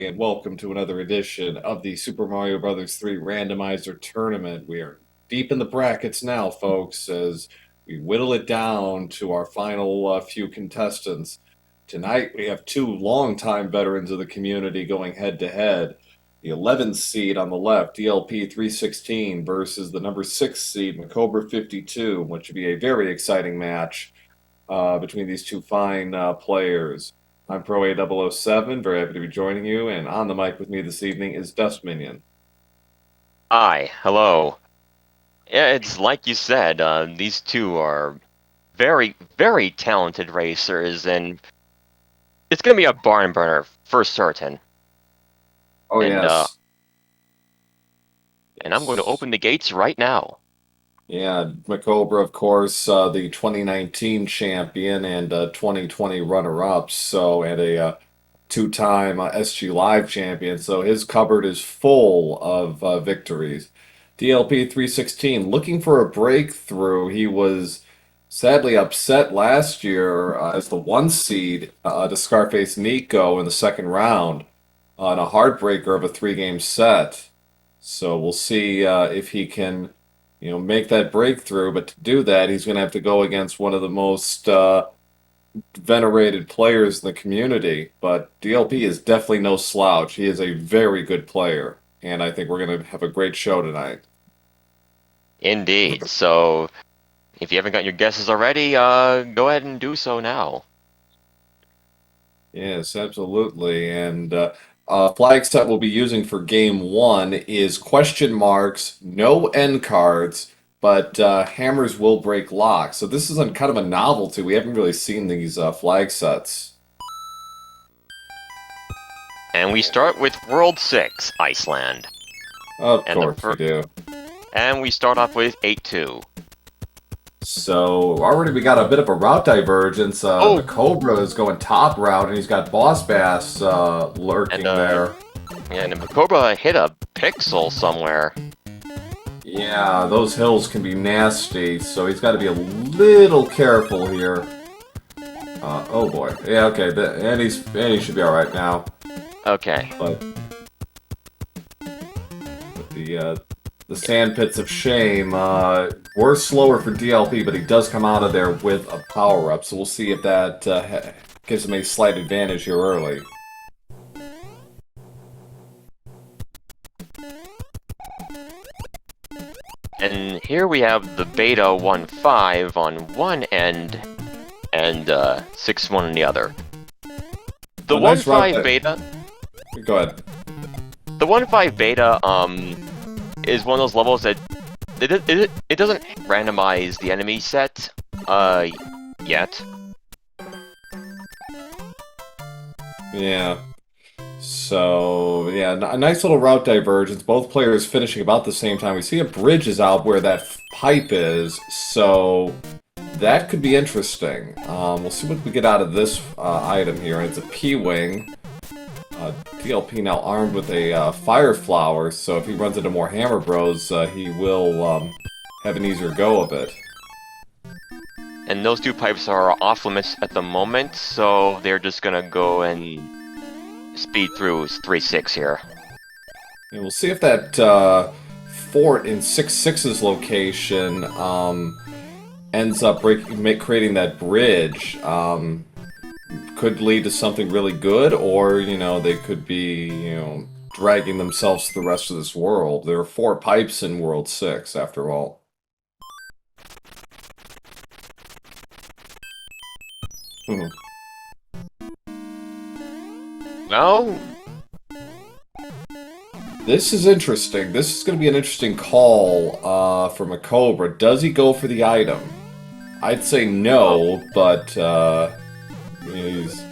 And welcome to another edition of the Super Mario Bros. 3 Randomizer Tournament. We are deep in the brackets now, folks, as we whittle it down to our final few contestants. Tonight, we have two longtime veterans of the community going head-to-head. The 11th seed on the left, DLP316, versus the number 6 seed, MaCobra52, which should be a very exciting match between these two fine players. I'm Pro A007, very happy to be joining you, and on the mic with me this evening is Dust Minion. Hi, hello. Yeah, it's like you said, these two are very, very talented racers, and it's going to be a barn burner for certain. Oh, And yes. and I'm going to open the gates right now. Yeah, MaCobra, of course, the 2019 champion and 2020 runner-up, so and a two-time SG Live champion, so his cupboard is full of victories. DLP316 looking for a breakthrough. He was sadly upset last year as the one seed to Scarface Nico in the second round on a heartbreaker of a three-game set. So we'll see if he can make that breakthrough. But to do that, he's going to have to go against one of the most venerated players in the community. But DLP is definitely no slouch. He is a very good player, and I think we're going to have a great show tonight. Indeed. So, if you haven't got your guesses already, go ahead and do so now. Yes, absolutely. And flag set we'll be using for game one is question marks, no end cards, but hammers will break locks. So this is kind of a novelty. We haven't really seen these flag sets. And we start with World 6, Iceland. Of And course we do. And we start off with 8-2. So already we got a bit of a route divergence. The Cobra is going top route, and he's got Boss Bass lurking there. And MaCobra hit a pixel somewhere. Yeah, those hills can be nasty, so he's got to be a little careful here. Oh boy. Yeah, okay, and he should be all right now. Okay. But the sand pits of shame were slower for DLP, but he does come out of there with a power up. So we'll see if that gives him a slight advantage here early. And here we have the Beta 1.5 on one end and 6.1 on the other. The 1.5 Beta... Go ahead. The 1.5 Beta is one of those levels that it doesn't randomize the enemy set yet. Yeah. So, yeah, a nice little route divergence. Both players finishing about the same time. We see a bridge is out where that pipe is, so that could be interesting. We'll see what we get out of this item here. It's a P-Wing. DLP now armed with a Fire Flower, so if he runs into more Hammer Bros, he will have an easier go of it. And those two pipes are off limits at the moment, so they're just gonna go and speed through 3-6 here. And we'll see if that fort in 6-6's location ends up creating that bridge. Could lead to something really good, or, they could be, dragging themselves to the rest of this world. There are 4 pipes in World 6, after all. Well... This is interesting. This is going to be an interesting call for MaCobra. Does he go for the item? I'd say no, but he's...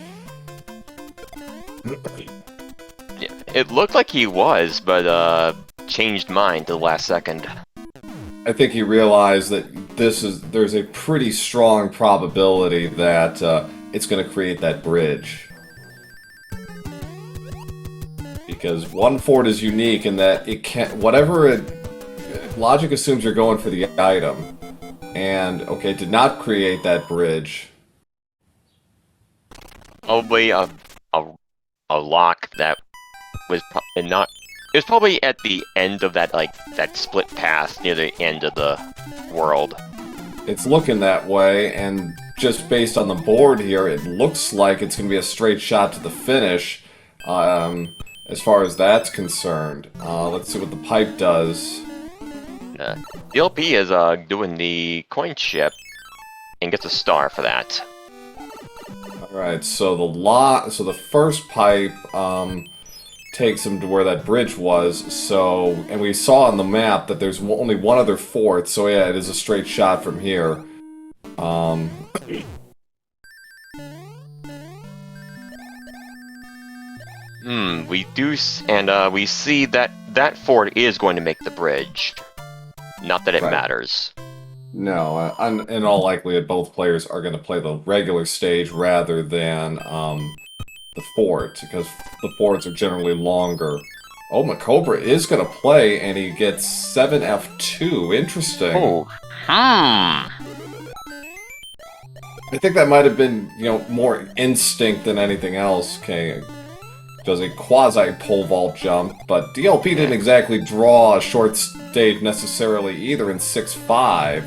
It looked like he was, but changed mind to the last second. I think he realized that there's a pretty strong probability that it's going to create that bridge. Because one fort is unique in that it can't... Logic assumes you're going for the item. And, okay, it did not create that bridge. Probably a lock that was not. It was probably at the end of that that split path near the end of the world. It's looking that way, and just based on the board here, it looks like it's going to be a straight shot to the finish, as far as that's concerned. Let's see what the pipe does. DLP is doing the coin ship and gets a star for that. Alright, so the first pipe takes him to where that bridge was, and we saw on the map that there's only one other fort, so yeah, it is a straight shot from here. We do, and we see that that fort is going to make the bridge. Not that it matters. No, in all likelihood, both players are going to play the regular stage rather than the fort, because the forts are generally longer. Oh, MaCobra is going to play, and he gets 7F2. Interesting. Oh, I think that might have been, more instinct than anything else. Okay, does a quasi-pole vault jump, but DLP didn't exactly draw a short stage necessarily either in 6-5.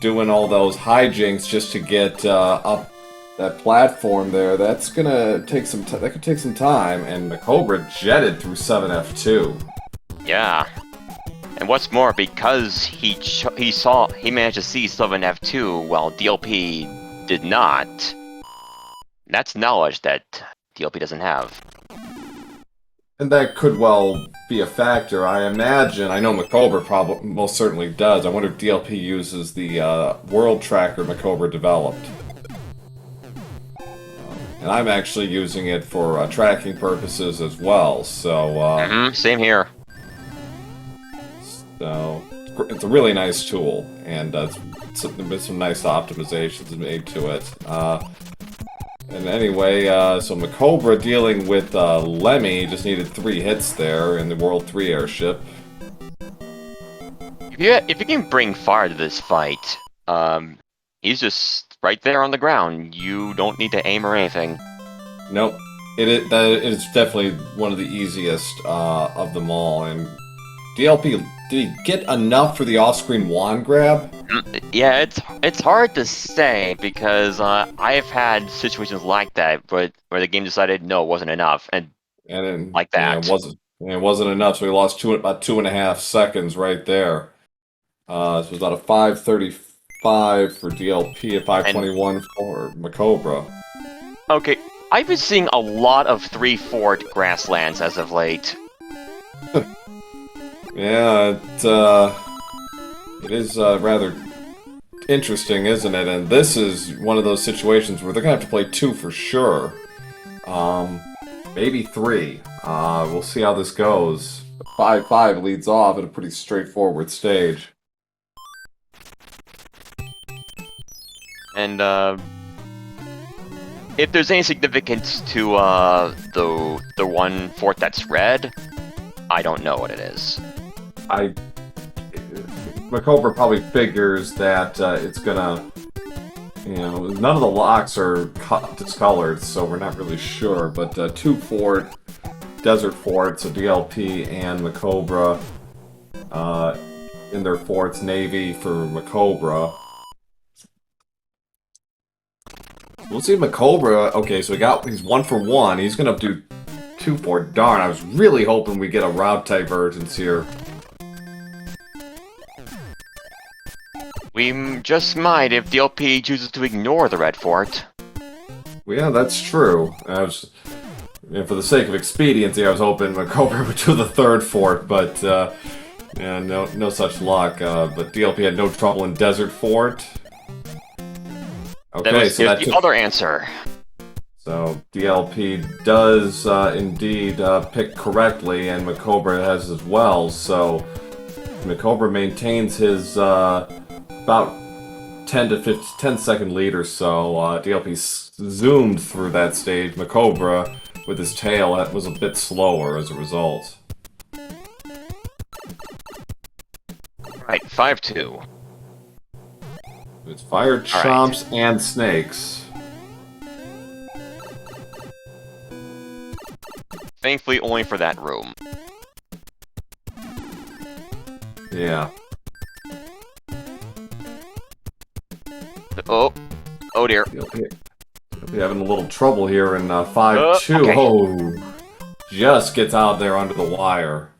Doing all those hijinks just to get up that platform there, that's gonna take some that could take some time, and MaCobra jetted through 7F2. Yeah. And what's more, because he managed to see 7F2 while DLP did not, that's knowledge that DLP doesn't have. And that could well be a factor, I imagine. I know MaCobra probably most certainly does. I wonder if DLP uses the world tracker MaCobra developed. And I'm actually using it for tracking purposes as well, so... Same here. So, it's a really nice tool, and there's been some nice optimizations made to it. And anyway, so MaCobra dealing with Lemmy just needed 3 hits there in the World 3 airship. If you can bring fire to this fight, he's just right there on the ground. You don't need to aim or anything. Nope. It is definitely one of the easiest of them all. And DLP, did he get enough for the off-screen wand grab? Yeah, it's hard to say, because I've had situations like that, but where the game decided no, it wasn't enough, and then, like that. Yeah, it wasn't enough, so he lost about 2.5 seconds right there. This was about a 5:35 for DLP, a 5:21 for MaCobra. Okay, I've been seeing a lot of 3-fort grasslands as of late. Yeah, it is rather interesting, isn't it? And this is one of those situations where they're going to have to play 2 for sure. Maybe 3. We'll see how this goes. 5-5 leads off at a pretty straightforward stage. And, if there's any significance to, the one fort that's red, I don't know what it is. MaCobra probably figures that it's gonna, none of the locks are discolored, so we're not really sure. But 2 fort, desert forts, so DLP and MaCobra in their forts, Navy for MaCobra. We'll see MaCobra. Okay, so he's 1 for 1. He's gonna do 2 fort. Darn, I was really hoping we get a route divergence here. We just might if DLP chooses to ignore the red fort. Well, yeah, that's true. For the sake of expediency, I was hoping MaCobra would do the 3rd fort, but yeah, no such luck. But DLP had no trouble in Desert Fort. Okay, so that's the other answer. So DLP does indeed pick correctly, and MaCobra has as well. So MaCobra maintains his about 10 second lead or so. DLP zoomed through that stage. MaCobra, with his tail, was a bit slower as a result. Right, 5-2. It's fire, chomps, and snakes. Thankfully, only for that room. Yeah. Oh, oh dear. We're having a little trouble here in 5-2. Okay. Oh, just gets out there under the wire.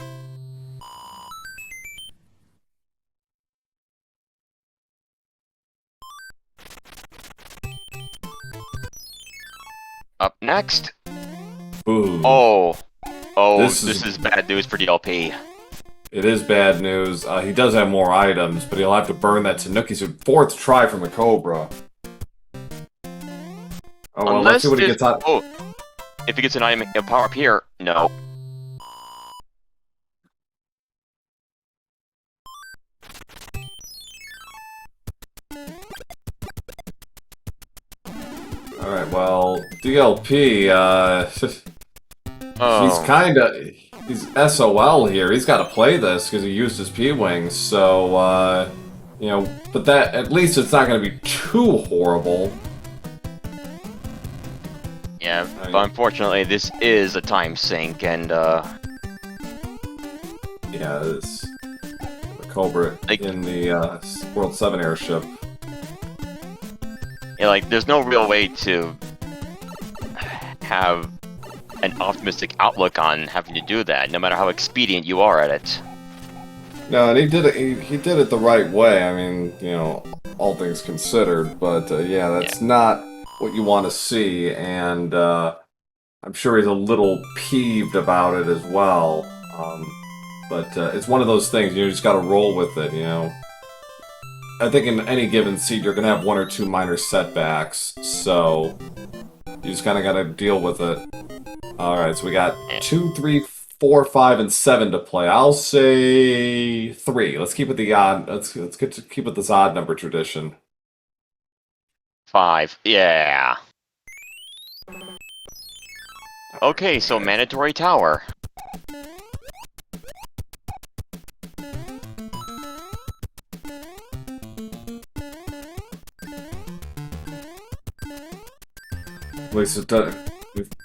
Up next. Ooh. Oh, This this is- is bad news for DLP. It is bad news. He does have more items, but he'll have to burn that Tanuki suit. 4th try from MaCobra. Oh, well, let's see what he gets out. Oh, if he gets an item, a power up here, no. Alright, well, DLP, Oh. he's SOL here. He's got to play this because he used his P-Wings, so, you know, but that, at least it's not going to be too horrible. Yeah, but unfortunately, this is a time sink, and, Yeah, it's MaCobra in the, World 7 airship. yeah, like, there's no real way to have an optimistic outlook on having to do that, no matter how expedient you are at it. No, and he did it. He did it the right way. I mean, you know, all things considered. But yeah, that's not what you want to see. And I'm sure he's a little peeved about it as well. But it's one of those things. You just got to roll with it. You know. I think in any given seat, you're gonna have 1 or 2 minor setbacks. So you just kind of got to deal with it. All right, so we got 2, 3, 4, 5, and 7 to play. I'll say 3. Let's keep it the odd. Let's keep it this odd number tradition. 5, yeah. Okay, so mandatory tower. At least it does.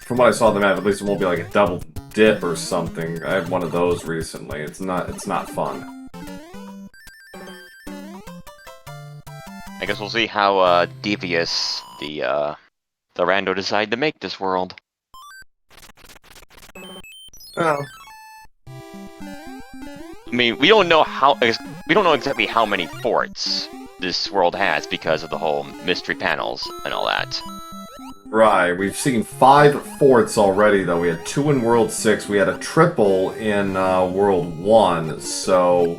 From what I saw on the map, at least it won't be like a double dip or something. I had one of those recently. It's not fun. I guess we'll see how devious the rando decide to make this world. Oh. I mean, we don't know exactly how many forts this world has because of the whole mystery panels and all that. Right, we've seen 5 forts already, though. We had 2 in World 6, we had a triple in World 1, so...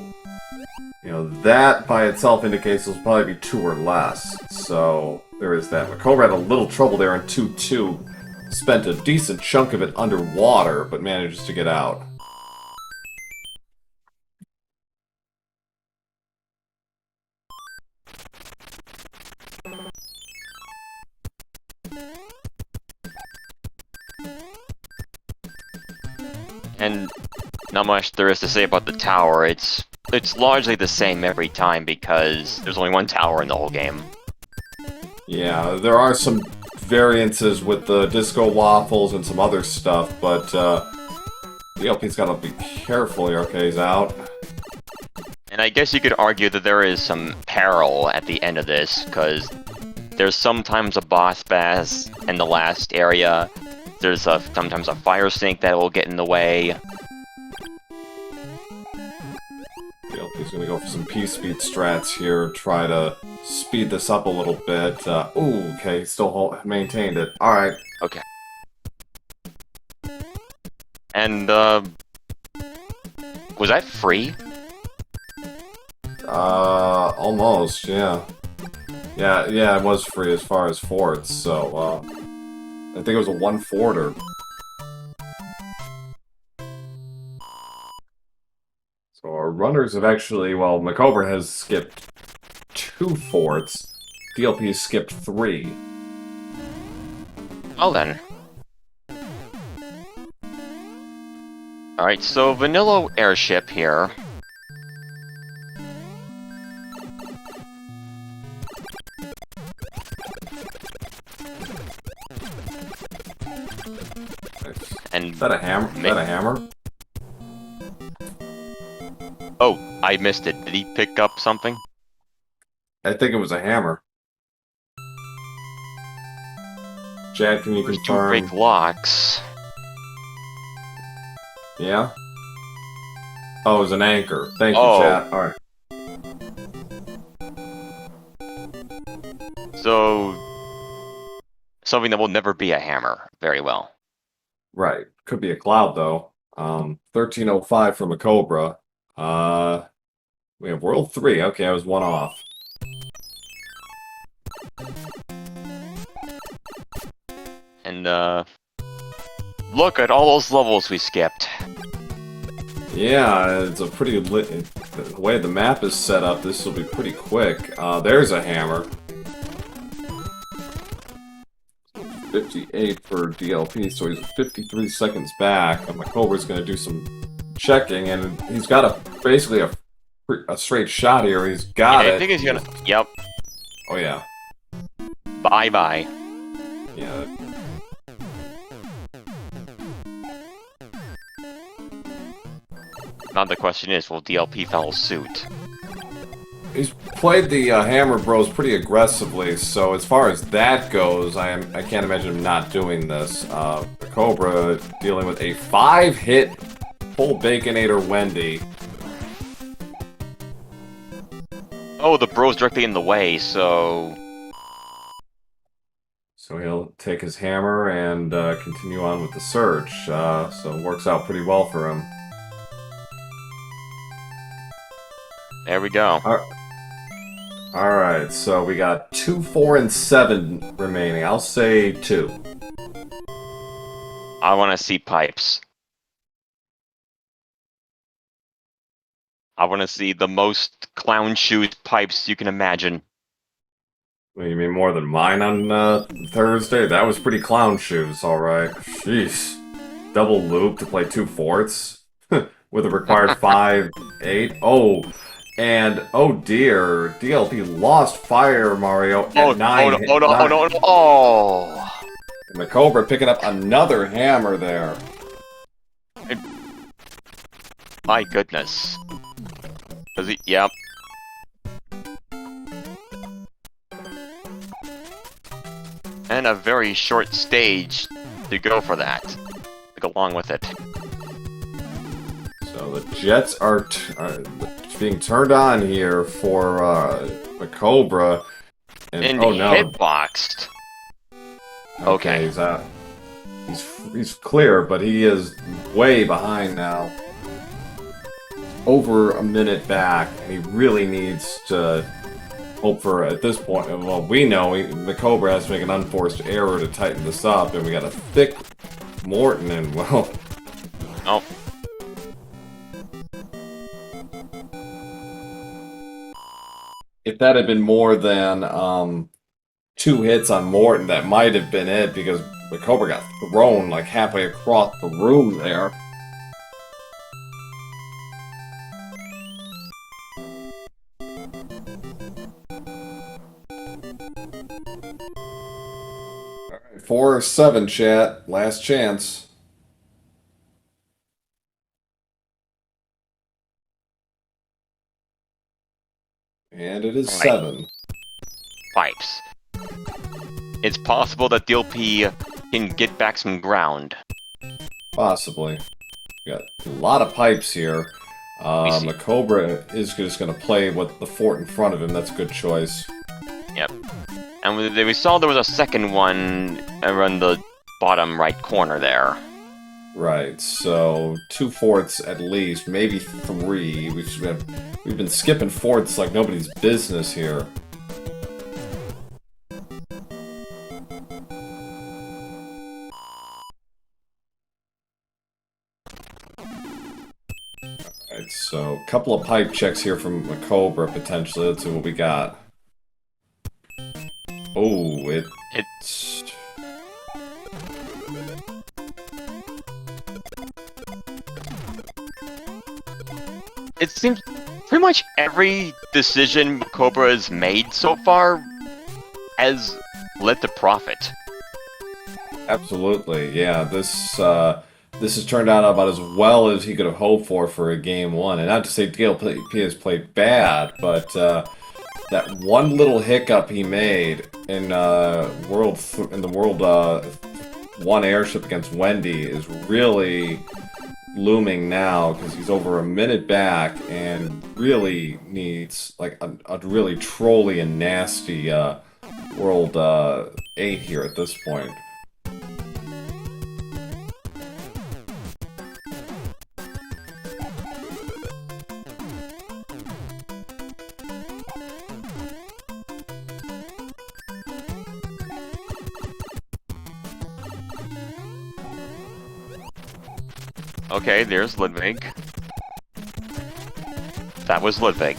You know, that by itself indicates there'll probably be 2 or less, so there is that. MaCobra had a little trouble there in 2-2, spent a decent chunk of it underwater, but manages to get out. And not much there is to say about the tower. It's largely the same every time because there's only one tower in the whole game. Yeah, there are some variances with the disco waffles and some other stuff, but DLP's gotta be careful here. Okay, he's out. And I guess you could argue that there is some peril at the end of this, because there's sometimes a boss bass in the last area. There's sometimes a fire sink that will get in the way. DLP's gonna go for some P-speed strats here, try to speed this up a little bit. Ooh, okay, still maintained it. Alright. Okay. And, was that free? Almost, yeah. Yeah, it was free as far as forts, so, I think it was a 1-forter. So our runners have actually, well, MaCobra has skipped 2 forts. DLP has skipped 3. Well then. Alright, so vanilla airship here. And And Is that a hammer? Is that a hammer? oh, I missed it. Did he pick up something? I think it was a hammer. Chad, can you There's 2 confirm? break locks. Yeah? Oh, it was an anchor. Thank you, Oh. Chad. Alright. So, something that will never be a hammer. Very well. Right. Could be a cloud, though. 1305 from MaCobra. We have World 3. Okay, I was one off. And, look at all those levels we skipped. Yeah, it's a pretty lit. The way the map is set up, this will be pretty quick. There's a hammer. 58 for DLP, so he's 53 seconds back. And MaCobra's going to do some checking, and he's got basically a straight shot here. He's got it. I think he's gonna. Yep. Oh yeah. Bye bye. Yeah. Now the question is, will DLP follow suit? He's played the Hammer Bros pretty aggressively, so as far as that goes, I can't imagine him not doing this. MaCobra dealing with a 5-hit full Baconator Wendy. Oh, the bro's directly in the way, so... So he'll take his hammer and continue on with the search, so it works out pretty well for him. There we go. Alright, so we got 2, 4, and 7 remaining. I'll say 2. I want to see pipes. I want to see the most clown shoes pipes you can imagine. Well, you mean more than mine on Thursday? That was pretty clown shoes, alright. Jeez. Double loop to play 2 fourths with a required 5, 8. Oh, and oh dear, DLP lost Fire Mario at 9. Oh no. Oh! And MaCobra picking up another hammer there. My goodness. Does he? Yep. And a very short stage to go for that. To go along with it. So the Jets are being turned on here for MaCobra. And oh no. Hitboxed. Okay. He's out. He's clear, but he is way behind now. Over a minute back, and he really needs to hope for, at this point, well, we know MaCobra has to make an unforced error to tighten this up, and we got a thick Morton, and well... Oh. If that had been more than 2 hits on Morton, that might have been it, because MaCobra got thrown like halfway across the room there. Alright, 4 or 7, chat. Last chance. And it is 7. Pipes. It's possible that DLP can get back some ground. Possibly. We got a lot of pipes here. MaCobra is just going to play with the fort in front of him. That's a good choice. Yep. And we saw there was a second one around the bottom right corner there. Right, so 2 fourths at least, maybe 3. We've been skipping fourths like nobody's business here. Alright, so a couple of pipe checks here from MaCobra potentially. Let's see what we got. Oh, it's... It seems pretty much every decision MaCobra has made so far has led to profit. Absolutely, yeah. This this has turned out about as well as he could have hoped for a game one. And not to say DLP has played bad, but that one little hiccup he made in the World One airship against Wendy is really looming now because he's over a minute back and really needs like a really trolly and nasty World 8 here at this point. Okay, there's Ludwig. That was Ludwig.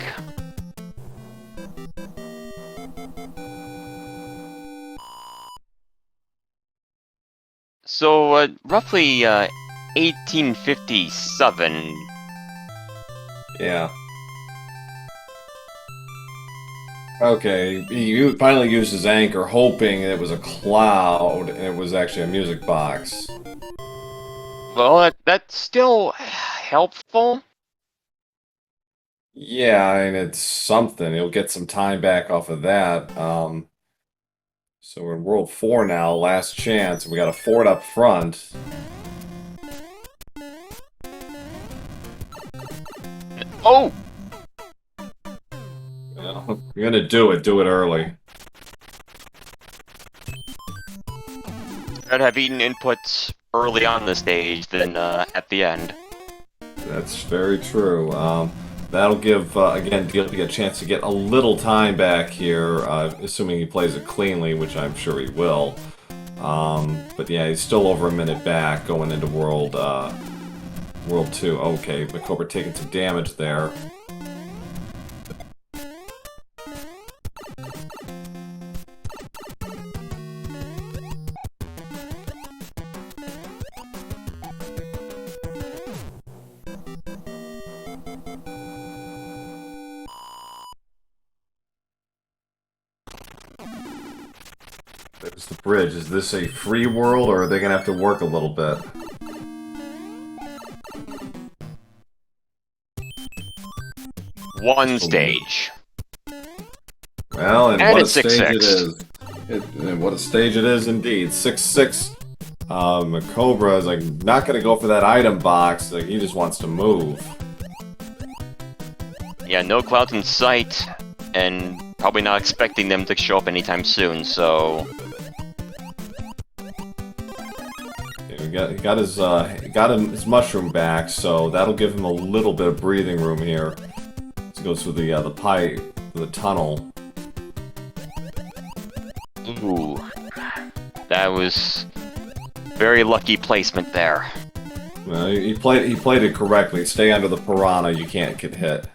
So, roughly 1857. Yeah. Okay, he finally used his anchor, hoping it was a cloud, and it was actually a music box. Well, that's still helpful. Yeah, I mean, it's something. He'll get some time back off of that. So we're in World 4 now, last chance. We got a fort up front. Oh! Well, if you're gonna do it early. I'd have eaten inputs early on the stage than at the end. That's very true. That'll give, again, DLP a chance to get a little time back here, assuming he plays it cleanly, which I'm sure he will. But yeah, he's still over a minute back going into World 2. Okay, MaCobra taking some damage there. There's the bridge. Is this a free world, or are they gonna have to work a little bit? One stage. Well, and what a stage it 6-6. is. And what a stage it is indeed. 6-6. MaCobra is like not gonna go for that item box. Like he just wants to move. Yeah, no clouds in sight, and probably not expecting them to show up anytime soon, so... He got his mushroom back, so that'll give him a little bit of breathing room here. He goes through the pipe, the tunnel. Ooh. That was very lucky placement there. Well, he played it correctly. Stay under the piranha, you can't get hit.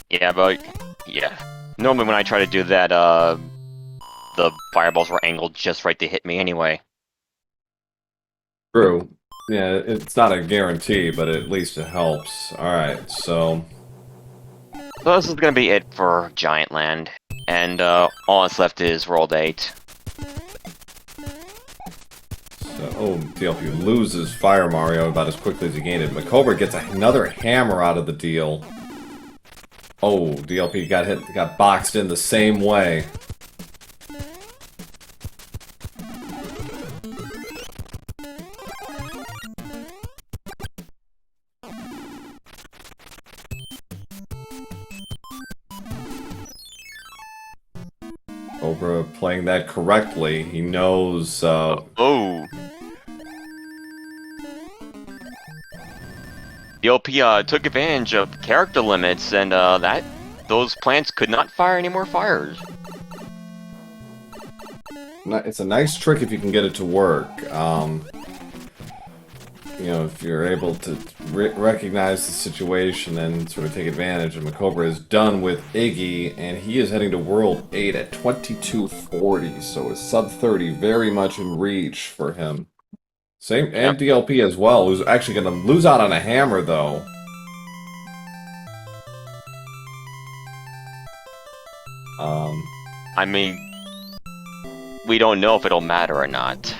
Yeah, but... yeah. Normally when I try to do that, the fireballs were angled just right to hit me anyway. True. Yeah, it's not a guarantee, but at least it helps. Alright, so... So this is gonna be it for Giant Land, and all that's left is World 8. Oh, DLP loses Fire Mario about as quickly as he gained it. MaCobra gets another hammer out of the deal. Oh, DLP got boxed in the same way. Cobra playing that correctly. He knows, Oh! DLP took advantage of character limits, and those plants could not fire any more fires. It's a nice trick if you can get it to work. You know, if you're able to recognize the situation and sort of take advantage. And MaCobra is done with Iggy, and he is heading to World 8 at 2240, so a sub-30 very much in reach for him. Same, and DLP as well, who's actually going to lose out on a hammer, though. I mean, we don't know if it'll matter or not.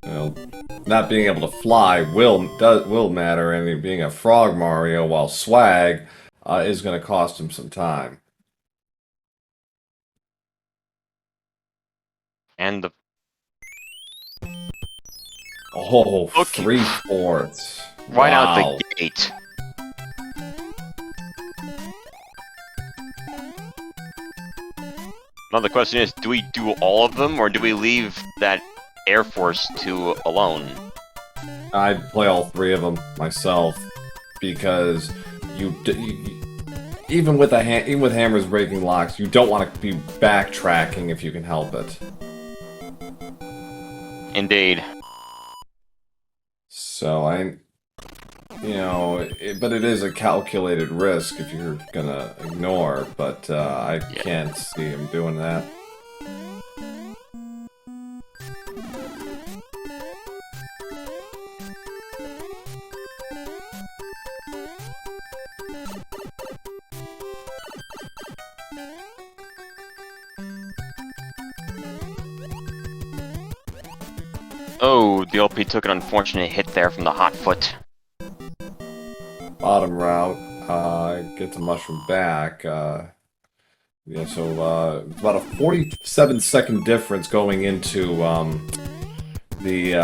Well, not being able to fly will matter, and being a Frog Mario while Swag is going to cost him some time. And the Oh, Okay. 3/4. right out Wow. the gate. Now the question is, do we do all of them, or do we leave that Air Force 2 alone? I'd play all 3 of them myself, because even with even with hammers breaking locks, you don't want to be backtracking if you can help it. Indeed. So but it is a calculated risk if you're gonna ignore. But I can't see him doing that. Oh, the LP took an unfortunate hit there from the hot foot. Bottom route, gets a mushroom back. Yeah, so it's about a 47-second difference going into the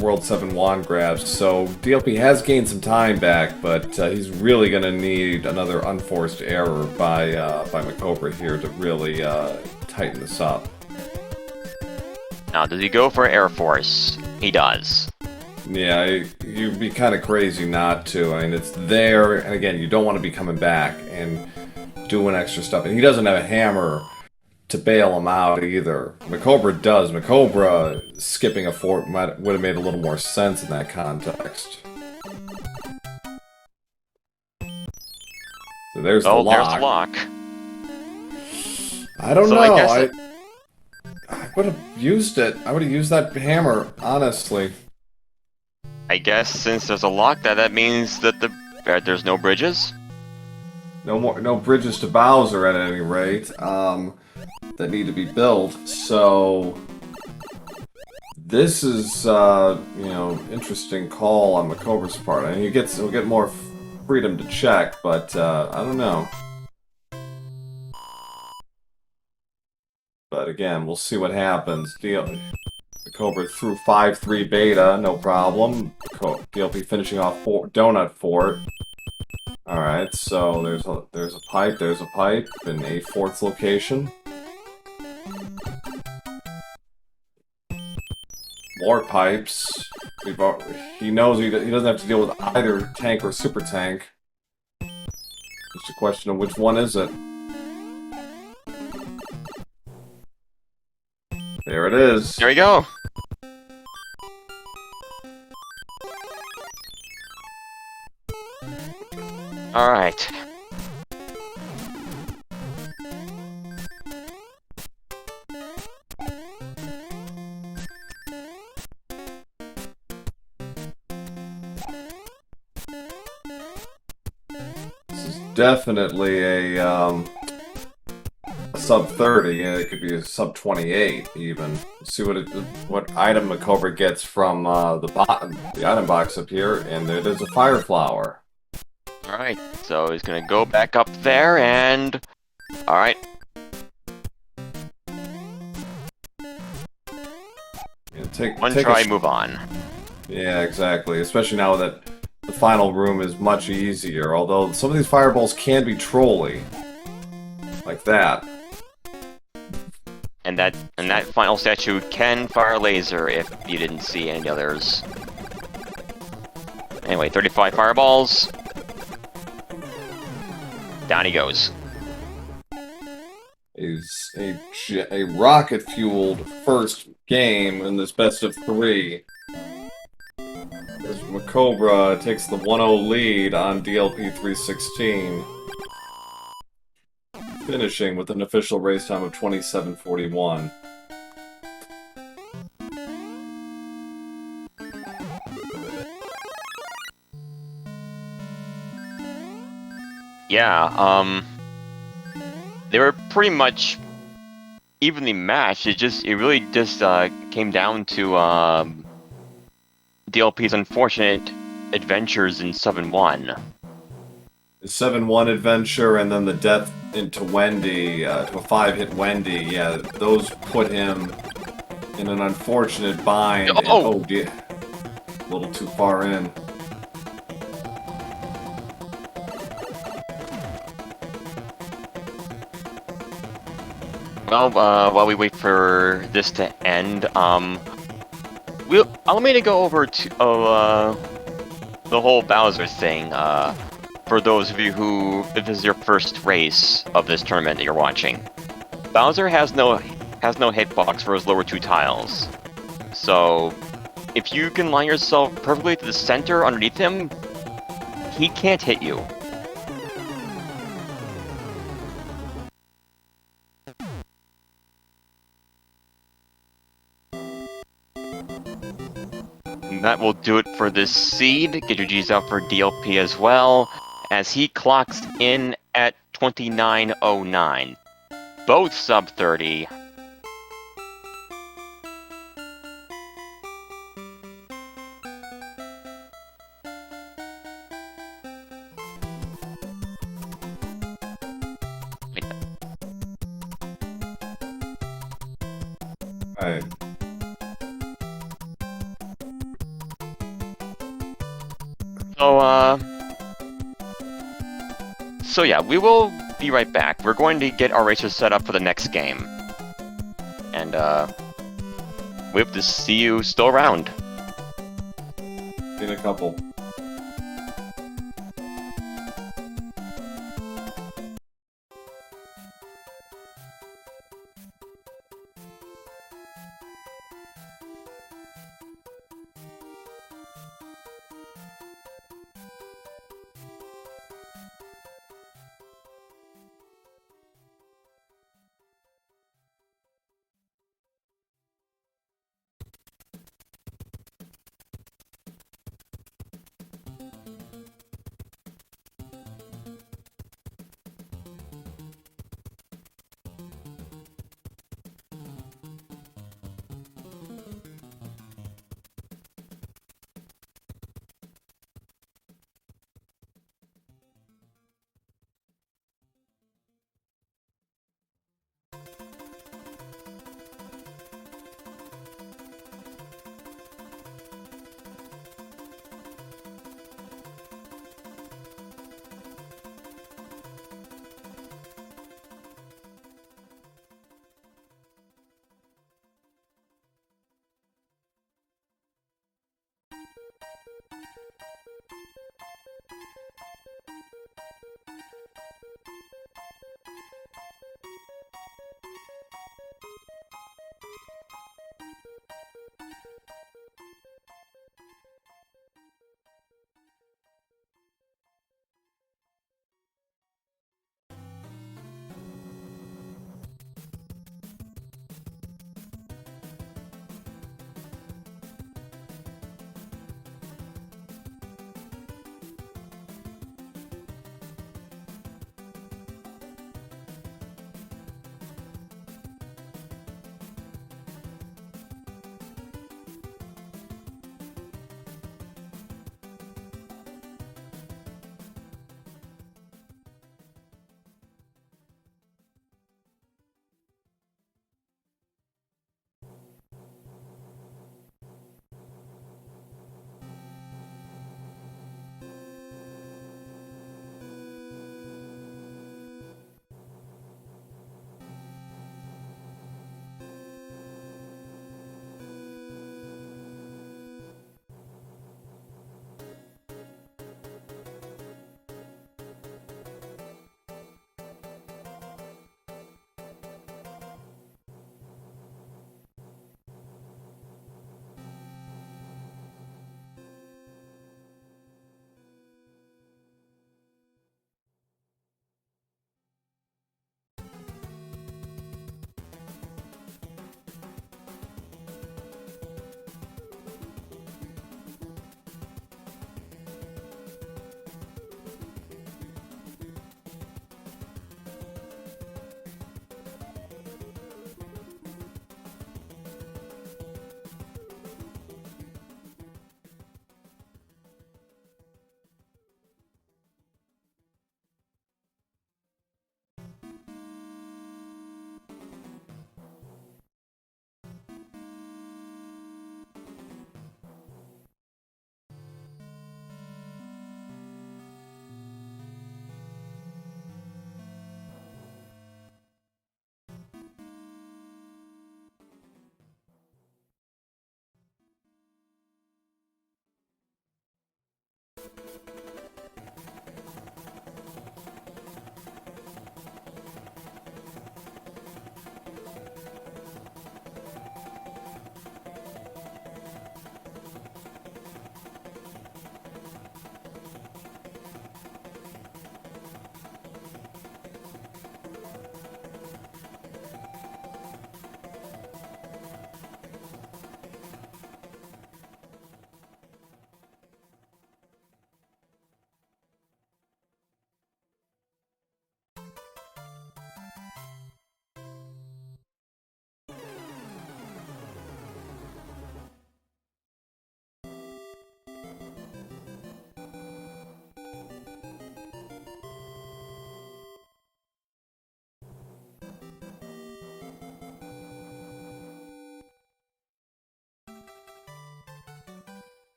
World 7 wand grabs. So DLP has gained some time back, but he's really going to need another unforced error by MaCobra here to really tighten this up. Now, does he go for Air Force? He does. Yeah, you'd be kind of crazy not to. I mean, it's there, and again, you don't want to be coming back and doing extra stuff. And he doesn't have a hammer to bail him out either. MaCobra does. MaCobra skipping a fort would have made a little more sense in that context. So there's the lock. There's the lock. I don't know. I guess I would have used it. I would have used that hammer, honestly. I guess since there's a lock, that means that there's no bridges. No bridges to Bowser at any rate. That need to be built. So this is interesting call on MaCobra's part. I mean, he'll get more freedom to check, but I don't know. But again, we'll see what happens. MaCobra through 5-3 beta, no problem. DLP finishing off Donut Fort. Alright, so there's a pipe in a 4th location. More pipes. He knows he doesn't have to deal with either tank or super tank. Just a question of which one is it. There it is. There we go. All right. This is definitely a sub 30, and it could be a sub 28 even. Let's see what item MaCobra gets from the item box up here, and it is a fire flower. All right. So he's gonna go back up there, and all right. Yeah, take Try, move on. Yeah, exactly. Especially now that the final room is much easier. Although some of these fireballs can be trolly, like that. And that final statue can fire a laser if you didn't see any others. Anyway, 35 fireballs. Down he goes. Is a rocket-fueled first game in this best of 3. As MaCobra takes the 1-0 lead on DLP316. Finishing with an official race time of 27:41. Yeah, they were pretty much evenly matched. It really just came down to DLP's unfortunate adventures in 7-1. The 7-1 adventure and then the death into Wendy, to a 5-hit Wendy, yeah, those put him in an unfortunate bind. And, oh dear. A little too far in. Well, while we wait for this to end, allow me to go over to the whole Bowser thing. For those of you who, if this is your first race of this tournament that you're watching, Bowser has no hitbox for his lower 2 tiles. So, if you can line yourself perfectly to the center underneath him, he can't hit you. And that will do it for this seed. Get your G's out for DLP as well, as he clocks in at 2909. Both sub 30. Alright. So yeah, we will be right back. We're going to get our racers set up for the next game. And, we hope to see you still around. In a couple.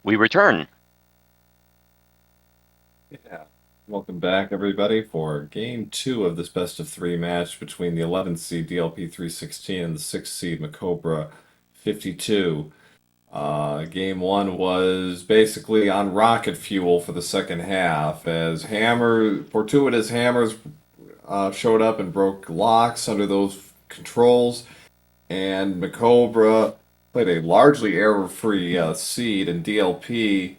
We return. Yeah. Welcome back, everybody, for Game 2 of this best-of-3 match between the 11th seed DLP316 and the 6th seed MaCobra52. Game 1 was basically on rocket fuel for the second half, as fortuitous hammers showed up and broke locks under those controls, and MaCobra played a largely error-free seed, and DLP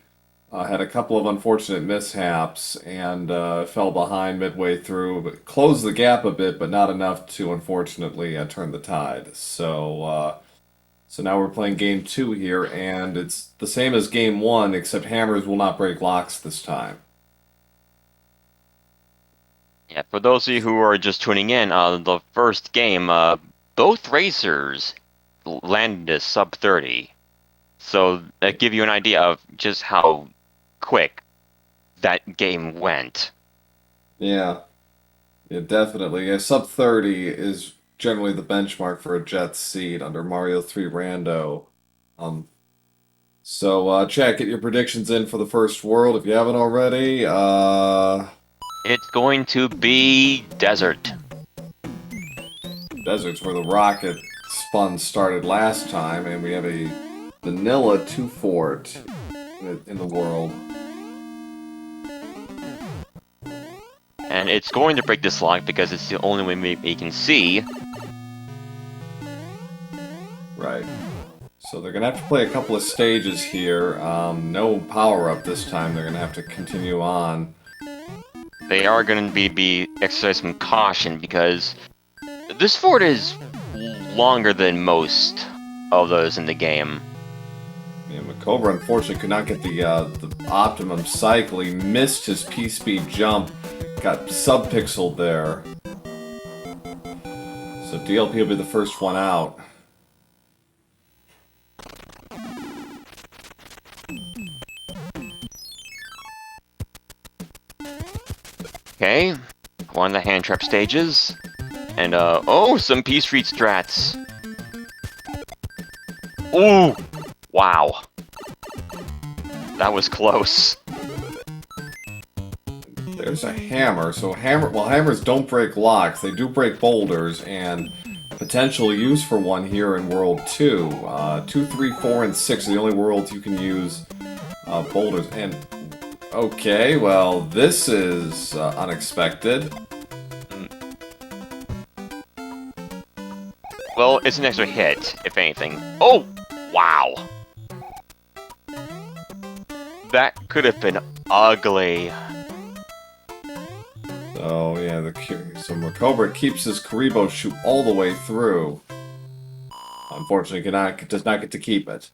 had a couple of unfortunate mishaps and fell behind midway through, but closed the gap a bit, but not enough to unfortunately turn the tide. So now we're playing game 2 here, and it's the same as game 1, except hammers will not break locks this time. Yeah, for those of you who are just tuning in, the first game, both racers landed a sub 30. So that give you an idea of just how quick that game went. Yeah, definitely. Yeah, sub 30 is generally the benchmark for a Jets seed under Mario 3 Rando. Chad, get your predictions in for the first world if you haven't already. It's going to be desert. Desert's where the rocket spun started last time, and we have a vanilla 2 fort in the world. And it's going to break this lock because it's the only way we can see. Right. So they're going to have to play a couple of stages here. No power-up this time. They're going to have to continue on. They are going to be exercising caution because this fort is longer than most of those in the game. Yeah, MaCobra unfortunately could not get the optimum cycle. He missed his P-speed jump. Got sub-pixeled there. So DLP will be the first one out. Okay, one of the hand trap stages. And, oh, some P-Street strats. Ooh! Wow. That was close. There's a hammer. So hammers don't break locks. They do break boulders, and potential use for one here in World 2. 2, 3, 4, and 6 are the only worlds you can use boulders. And, okay, well, this is unexpected. Well, it's an extra hit, if anything. Oh! Wow! That could have been ugly. So, yeah, so MaCobra keeps his Karibo shoot all the way through. Unfortunately, does not get to keep it.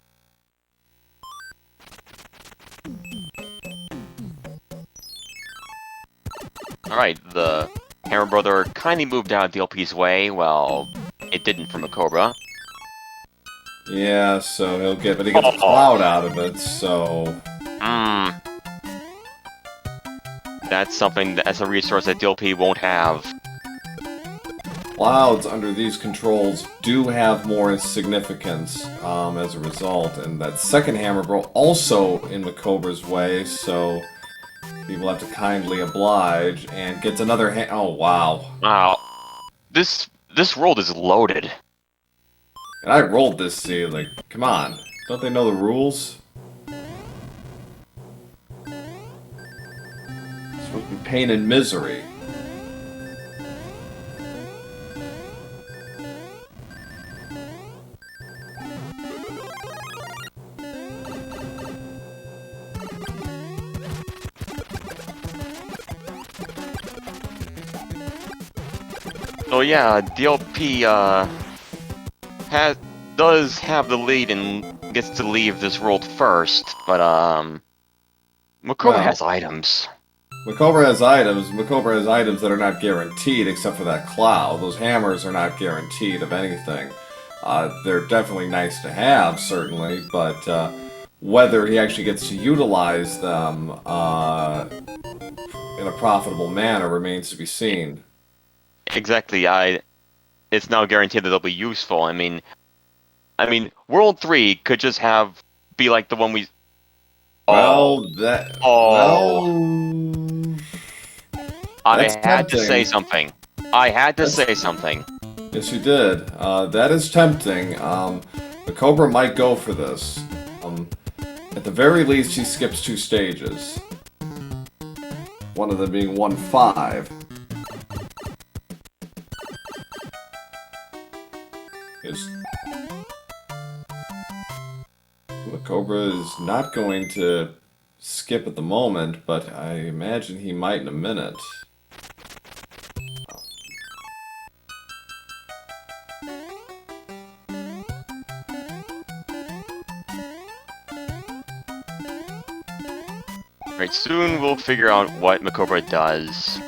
Alright, the Hammer Brother kindly moved out of DLP's way. Well, it didn't for MaCobra. Yeah, so but he gets a cloud out of it, so... That's something that's a resource that DLP won't have. clouds under these controls do have more significance as a result. And that second hammer bro also in MaCobra's way, so he will have to kindly oblige and gets another oh wow. Wow. This world is loaded. And I rolled this ceiling. Come on. Don't they know the rules? It's supposed to be pain and misery. So yeah, DLP does have the lead and gets to leave this world first, but MaCobra has items. MaCobra has items. MaCobra has items that are not guaranteed, except for that cloud. Those hammers are not guaranteed of anything. They're definitely nice to have, certainly, but whether he actually gets to utilize them in a profitable manner remains to be seen. Exactly. It's now guaranteed that they'll be useful. I mean, World 3 could just be like the one we. Well, I had to say something. Yes, you did. That is tempting. MaCobra might go for this. At the very least, he skips 2 stages. One of them being 1-5. MaCobra is not going to skip at the moment, but I imagine he might in a minute. Right, soon we'll figure out what MaCobra does.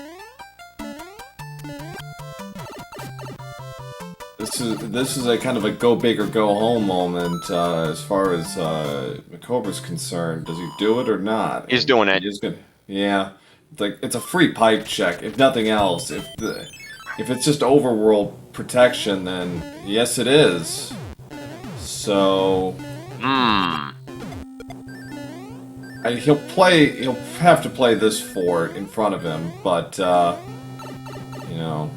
This is a kind of a go big or go home moment as far as MaCobra's concerned. Does he do it or not? He's doing it. He's gonna, yeah, it's a free pipe check. If nothing else, if it's just overworld protection, then yes, it is. So, he'll have to play this fort in front of him, but you know.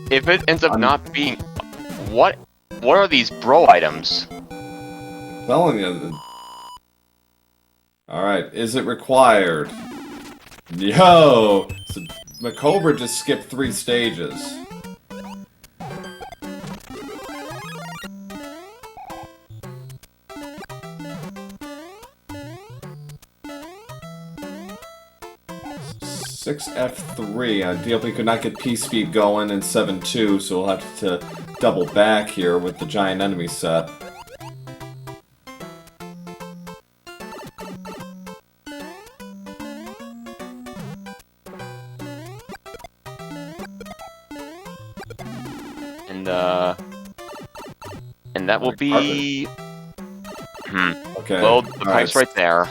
If it ends up not being... What are these bro items? I'm telling you. Alright, is it required? Yo! So MaCobra just skipped 3 stages. F3. DLP could not get P-Speed going in 7-2, so we'll have to double back here with the giant enemy set. And that will be... Okay. Well, the pipe's right there.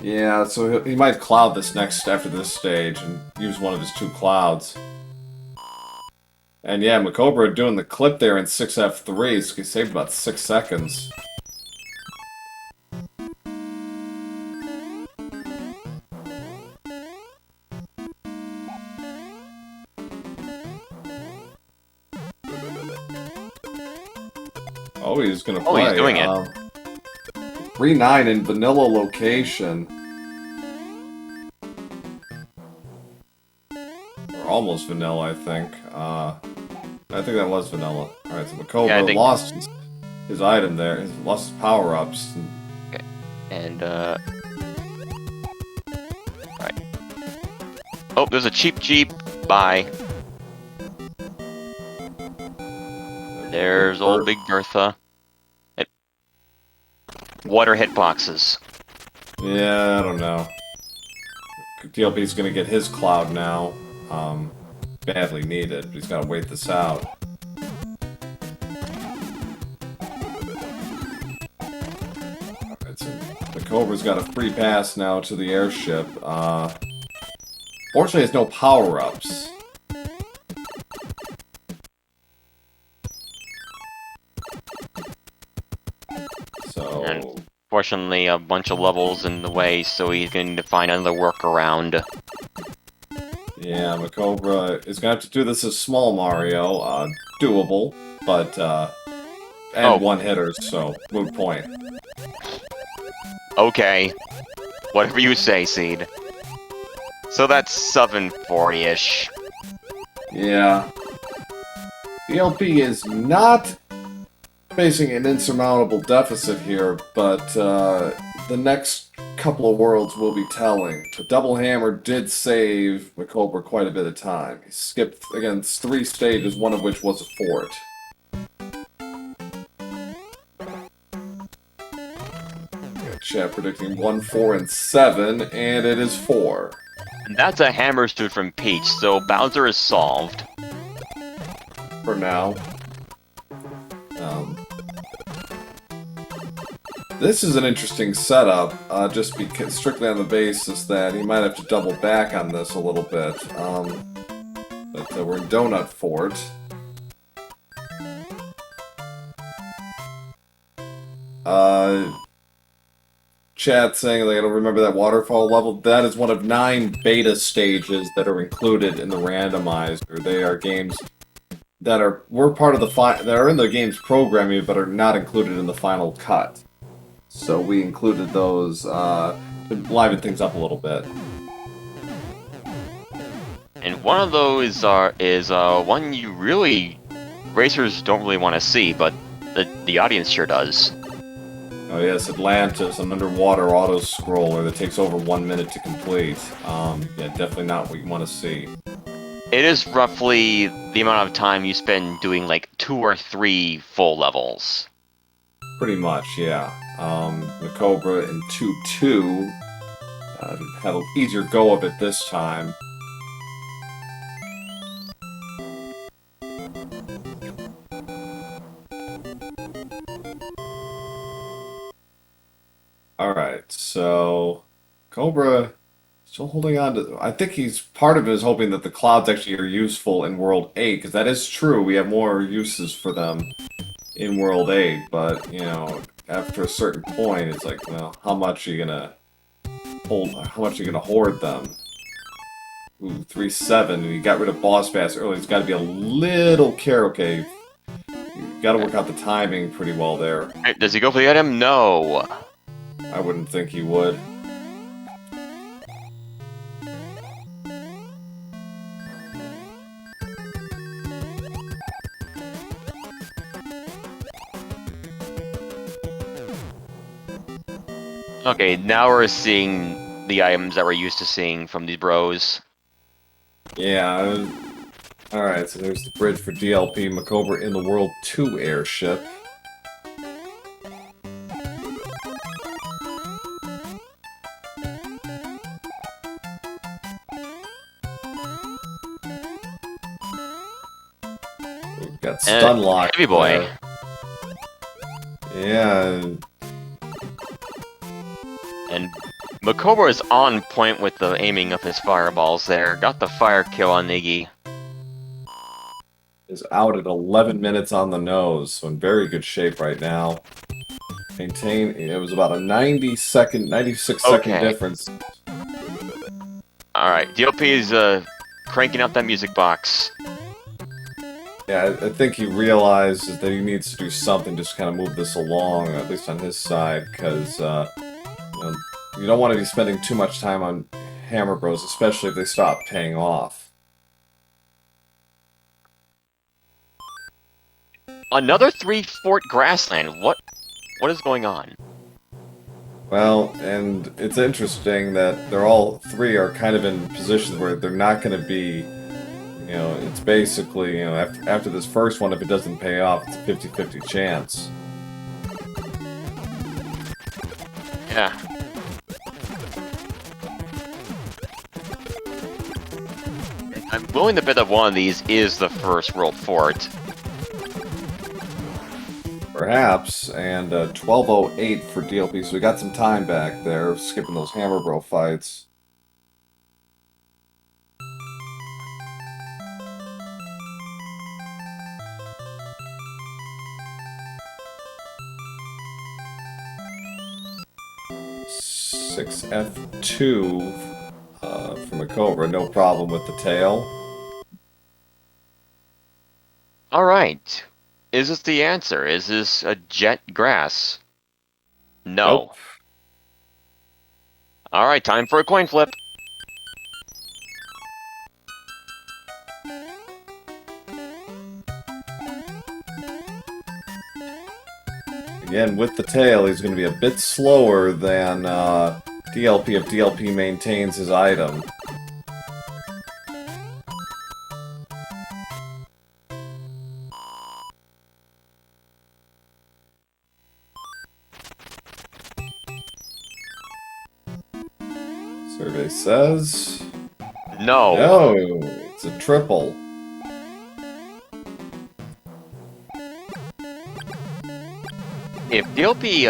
Yeah, so he might cloud this after this stage and use one of his 2 clouds. And yeah, MaCobra doing the clip there in 6F3, so he saved about 6 seconds. Oh, he's gonna play. Oh, he's doing it. 3-9 in vanilla location. Or almost vanilla, I think. I think that was vanilla. Alright, so MaCobra lost his item there. He lost his power-ups. Okay. And, Alright. Oh, there's a cheap Jeep. Bye. There's old Big Bertha. What are hitboxes? Yeah, I don't know. DLP's gonna get his cloud now. Badly needed, but he's gotta wait this out. Alright, so MaCobra's got a free pass now to the airship. Fortunately, it's no power-ups. And So fortunately, a bunch of levels in the way, so he's going to find another workaround. yeah, MaCobra is gonna have to do this as small Mario. Doable, but and Oh. one hitters, so moot point. Okay. Whatever you say, Seed. So that's 740-ish. Yeah. DLP is not facing an insurmountable deficit here, but the next couple of worlds will be telling. The Double Hammer did save MaCobra quite a bit of time. He skipped against 3 stages, one of which was a fort. Chat predicting 1, 4, and 7, and it is 4. And that's a hammer suit from Peach, so Bowser is solved. For now. This is an interesting setup, just because strictly on the basis that he might have to double back on this a little bit. But we're in Donut Fort. Chat saying they don't remember that waterfall level. That is one of 9 beta stages that are included in the randomizer. They are games that were part of the that are in the game's programming, but are not included in the final cut. So we included those to liven things up a little bit. And one of those is one you racers don't really want to see, but the audience sure does. Oh yes, Atlantis, an underwater auto-scroller that takes over 1 minute to complete. Yeah, definitely not what you want to see. It is roughly the amount of time you spend doing like 2 or 3 full levels. Pretty much, yeah. MaCobra in 2-2 had an easier go of it this time. Alright, so Cobra still holding on to. I think he's part of it is hoping that the clouds actually are useful in World 8, because that is true. We have more uses for them in World 8, but you know, after a certain point, it's like, well, how much are you gonna hold? How much are you gonna hoard them? Ooh, 3-7. And he got rid of Boss Bass early. He's got to be a little careful. Okay, you got to work out the timing pretty well there. Does he go for the item? No. I wouldn't think he would. Okay, now we're seeing the items that we're used to seeing from these bros. Yeah. Alright, so there's the bridge for DLP MaCobra in the World 2 airship. We've got stun lock. Heavy boy. Yeah. And MaCobra is on point with the aiming of his fireballs there. Got the fire kill on Iggy. Is out at 11 minutes on the nose, so in very good shape right now. It was about a 96-second difference. Alright, DLP is cranking up that music box. Yeah, I think he realizes that he needs to do something just to kind of move this along, at least on his side, because you don't want to be spending too much time on Hammer Bros, especially if they stop paying off. Another 3-fort grassland. What is going on? Well, and it's interesting that they're all 3 are kind of in positions where they're not going to be, it's basically, after this first one, if it doesn't pay off, it's a 50-50 chance. Yeah. I'm willing to bet that one of these is the first world fort. Perhaps, and 12:08 for DLP, so we got some time back there, skipping those Hammer Bro fights. 6F2 from MaCobra. No problem with the tail. Alright. Is this the answer? Is this a jet grass? No. Nope. Alright, time for a coin flip. Again, with the tail, he's going to be a bit slower than DLP if DLP maintains his item. Survey says... No. No, it's a triple. If DLP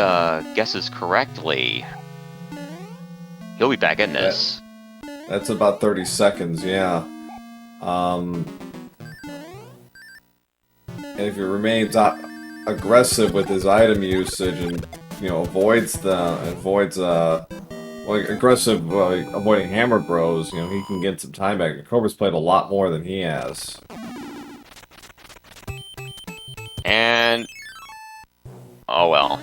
guesses correctly, he'll be back in this. That's about 30 seconds, yeah. And if he remains aggressive with his item usage and, you know, aggressive avoiding hammer bros, you know, he can get some time back. MaCobra's played a lot more than he has. And... oh well.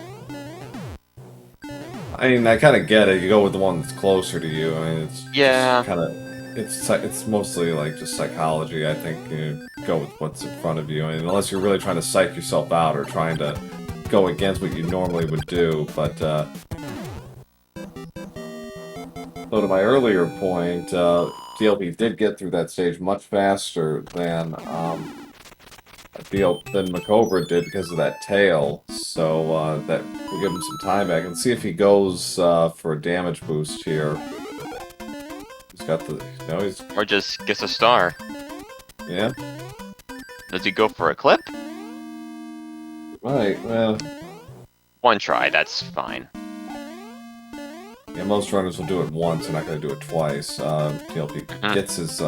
I mean, I kind of get it. You go with the one that's closer to you. I mean, it's yeah, kind of it's mostly like just psychology. I think you go with what's in front of you. I mean, unless you're really trying to psych yourself out or trying to go against what you normally would do. But so to my earlier point, DLP did get through that stage much faster than MaCobra did because of that tail, so that will give him some time back and see if he goes for a damage boost here. He's got the or just gets a star. yeah. Does he go for a clip? Right. Well, One try, that's fine. yeah. Most runners will do it once. They're not going to do it twice. DLP gets his.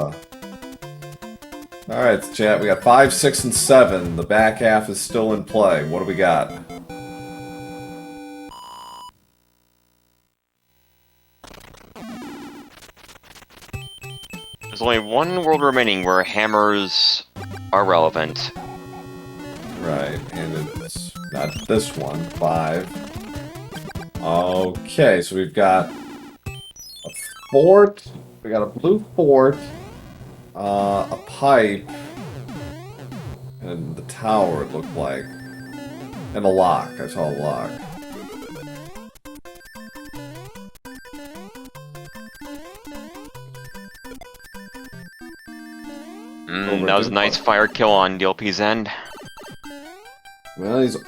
Alright, chat, we got 5, 6, and 7. The back half is still in play. What do we got? There's only one world remaining where hammers are relevant. Right, and it's not this one. 5. Okay, so we've got a fort. We got a blue fort. A pipe, and the tower, it looked like. And a lock. I saw a lock. That was a nice fire kill on DLP's end. Well, he's a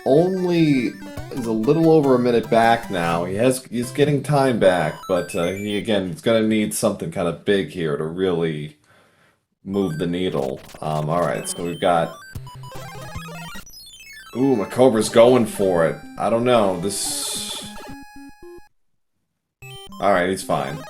little over a minute back now. He's getting time back, but he's gonna need something kind of big here to really move the needle. Alright, so we've got... ooh, MaCobra's going for it. I don't know, this... alright, he's fine.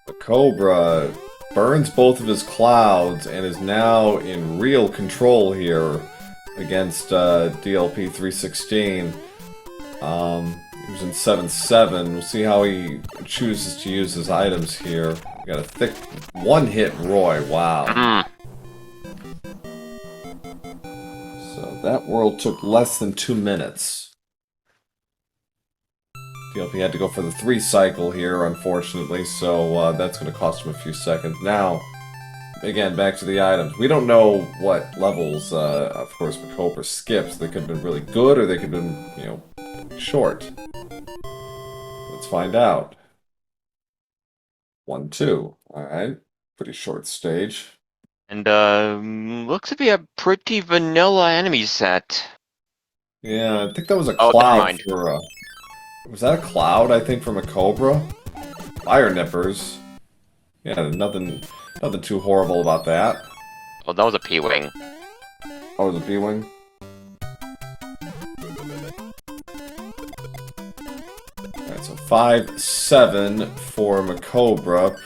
MaCobra burns both of his clouds and is now in real control here against DLP316. He was in 7-7. We'll see how he chooses to use his items here. We got a thick one-hit Roy. Wow. So that world took less than 2 minutes. DLP had to go for the 3 cycle here, unfortunately, so that's going to cost him a few seconds. Now, again, back to the items. We don't know what levels, of course, MaCobra skips. They could have been really good, or they could have been, you know, short. Let's find out. 1, 2. Alright. Pretty short stage. And, looks to be a pretty vanilla enemy set. Yeah, I think that was a Oh, never cloud mind. for, was that a cloud, I think, from MaCobra? Fire nippers. Yeah, nothing too horrible about that. Oh, that was a P-Wing. Oh, it was a B-Wing? Alright, so 5-7 for MaCobra.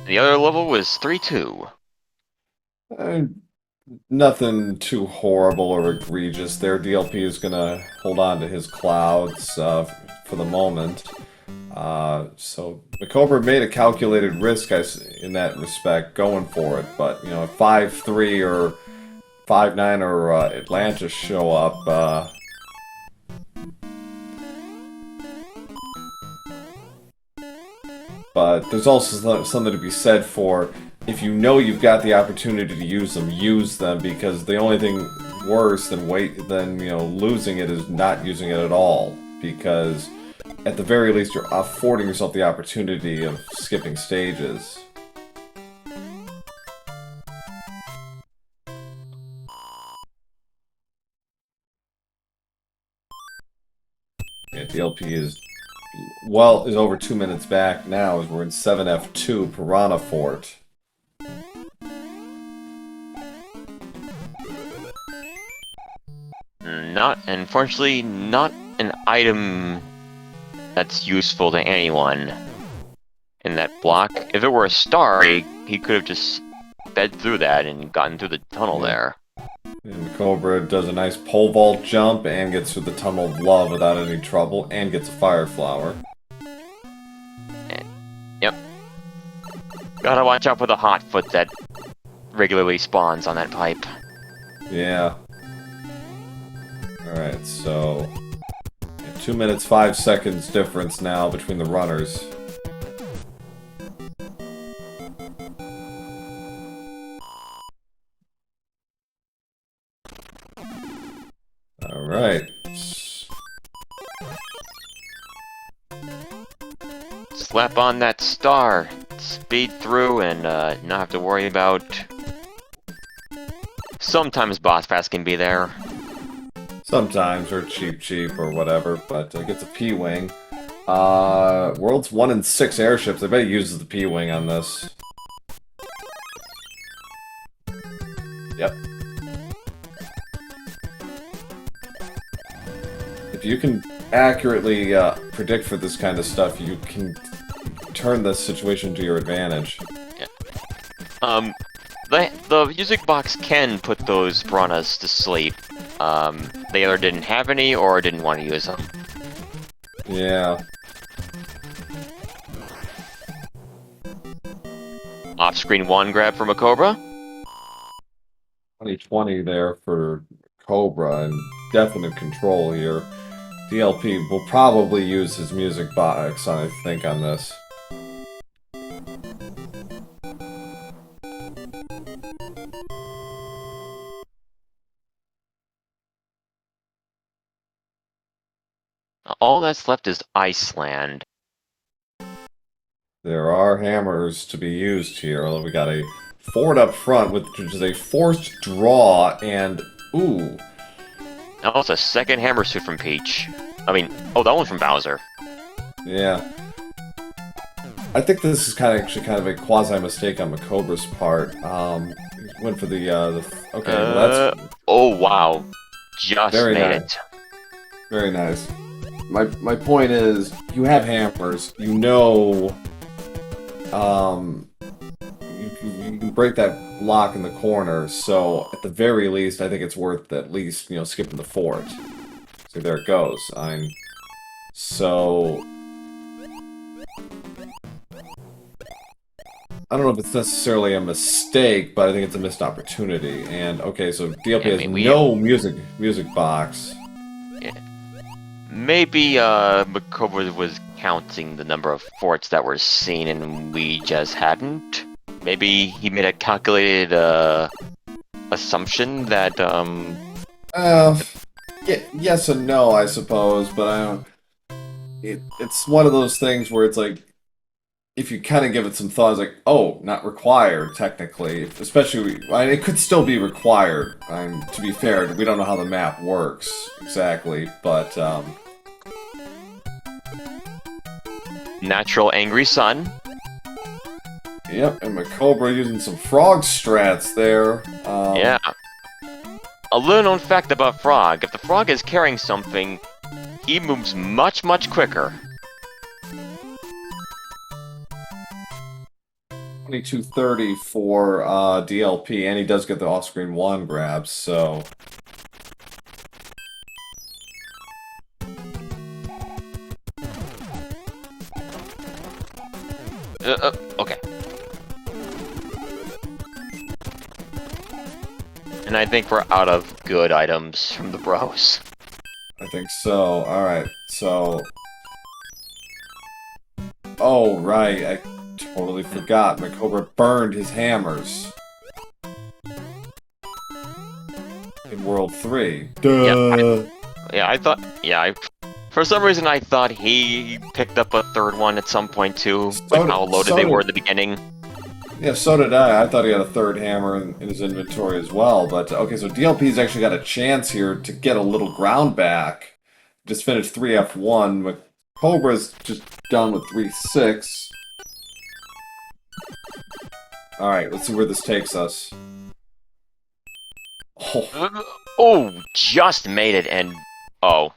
The other level was 3-2. Nothing too horrible or egregious there. DLP is going to hold on to his clouds for the moment. So MaCobra made a calculated risk in that respect, going for it. But, you know, if 5-3 or 5-9 or Atlanta show up, but there's also something to be said for, if you know you've got the opportunity to use them, because the only thing worse than losing it is not using it at all, because at the very least you're affording yourself the opportunity of skipping stages. Yeah, DLP is over 2 minutes back now, as we're in 7F2 Piranha Fort. Unfortunately, not an item that's useful to anyone in that block. If it were a star, he could have just sped through that and gotten through the tunnel there. And MaCobra does a nice pole vault jump and gets through the Tunnel of Love without any trouble, and gets a Fire Flower. Yep. Gotta watch out for the hot foot that regularly spawns on that pipe. Yeah. Alright, so 2 minutes 5 seconds difference now between the runners. Alright. Slap on that star, speed through, and not have to worry about... Sometimes boss pass can be there. Sometimes, or cheap, or whatever, but gets a P-Wing. World's 1 in 6 airships. I bet he uses the P-Wing on this. Yep. If you can accurately predict for this kind of stuff, you can turn the situation to your advantage. Yeah. The music box can put those piranhas to sleep. They either didn't have any or didn't want to use them. Yeah. Off-screen one grab for MaCobra. 2020 there for Cobra, and definite control here. DLP will probably use his music box, I think, on this. All that's left is Iceland. There are hammers to be used here, although we got a Ford up front, which is a forced draw, and ooh. That was a second hammer suit from Peach. I mean, oh, that one's from Bowser. Yeah. I think this is actually kind of a quasi-mistake on MaCobra's part. Went for the okay, well that's... Oh, wow. Just very made nice. it. Very nice. My point is, you have hammers, you know, you can break that lock in the corner, so at the very least, I think it's worth at least, skipping the fort. So there it goes. So... I don't know if it's necessarily a mistake, but I think it's a missed opportunity. And, okay, so DLP has no music box. Yeah. Maybe MaCobra was counting the number of forts that were seen and we just hadn't. Maybe he made a calculated assumption that yes and no, I suppose, but I don't... It's one of those things where it's like, if you kind of give it some thought, it's like, oh, not required, technically. Especially, it could still be required. To be fair, we don't know how the map works exactly, but, Natural Angry Sun. Yep, and MaCobra using some frog strats there. Yeah. A little known fact about Frog, if the Frog is carrying something, he moves much, much quicker. 2230 for DLP, and he does get the off-screen one grabs, so... Okay. And I think we're out of good items from the bros. I think so. Alright, so... Oh, right, I totally forgot. MaCobra burned his hammers. In World 3. Duh! I thought... Yeah, for some reason I thought he picked up a third one at some point too, with how loaded they were at the beginning. Yeah, so did I. I thought he had a third hammer in his inventory as well. But, okay, so DLP's actually got a chance here to get a little ground back. Just finished 3F1. MaCobra's just done with 3-6. Alright, let's see where this takes us. Oh. Oh, just made it, and... Oh.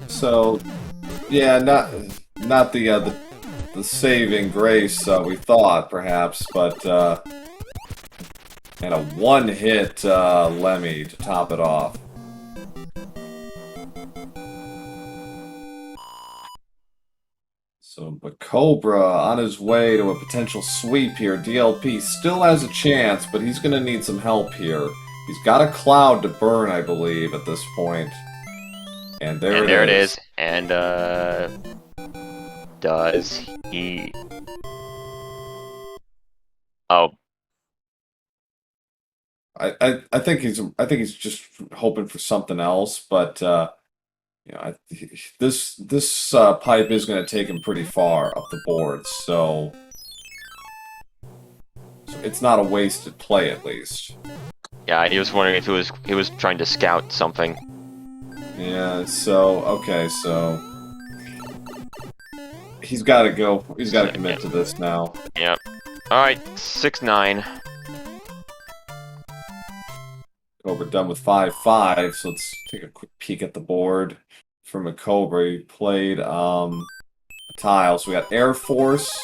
So, yeah, not the saving grace we thought, perhaps, but and a one-hit Lemmy to top it off. So MaCobra on his way to a potential sweep here. DLP still has a chance, but he's going to need some help here. He's got a cloud to burn, I believe, at this point. And there it is. And, does he... Oh. I think he's just hoping for something else, but you know, this pipe is going to take him pretty far up the board, so it's not a wasted play, at least. Yeah, he was wondering if he was trying to scout something. Yeah, so okay, so he's got to go. He's got to commit to this now. Yep. All right, 6-9. We're done with 5-5, so let's take a quick peek at the board for MaCobra. He played a tile, so we got Air Force,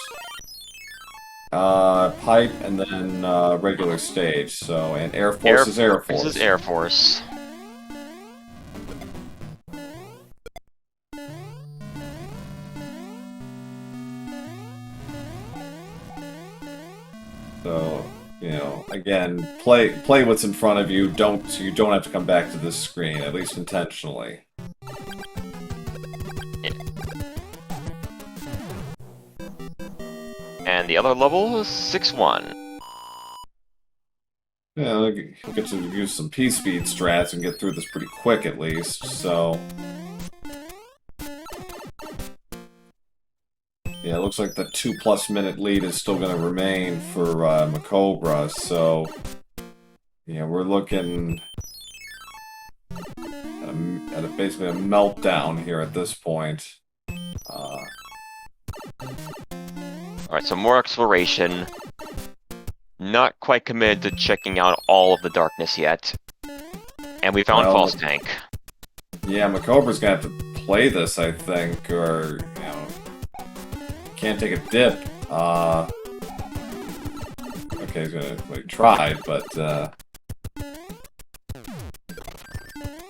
pipe, and then regular stage. So, and Air Force is Air Force. This is Air Force. So, you know, again, play what's in front of you. So you don't have to come back to this screen, at least intentionally. Yeah. And the other level is 6-1. Yeah, we'll get to use some P-speed strats and get through this pretty quick, at least. So, yeah, it looks like the 2+ minute lead is still going to remain for MaCobra, so yeah, we're looking at basically a meltdown here at this point. Alright, so more exploration. Not quite committed to checking out all of the darkness yet. And we found False Tank. Yeah, MaCobra's going to have to play this, I think, or, you know, can't take a dip. Okay, he's gonna try, but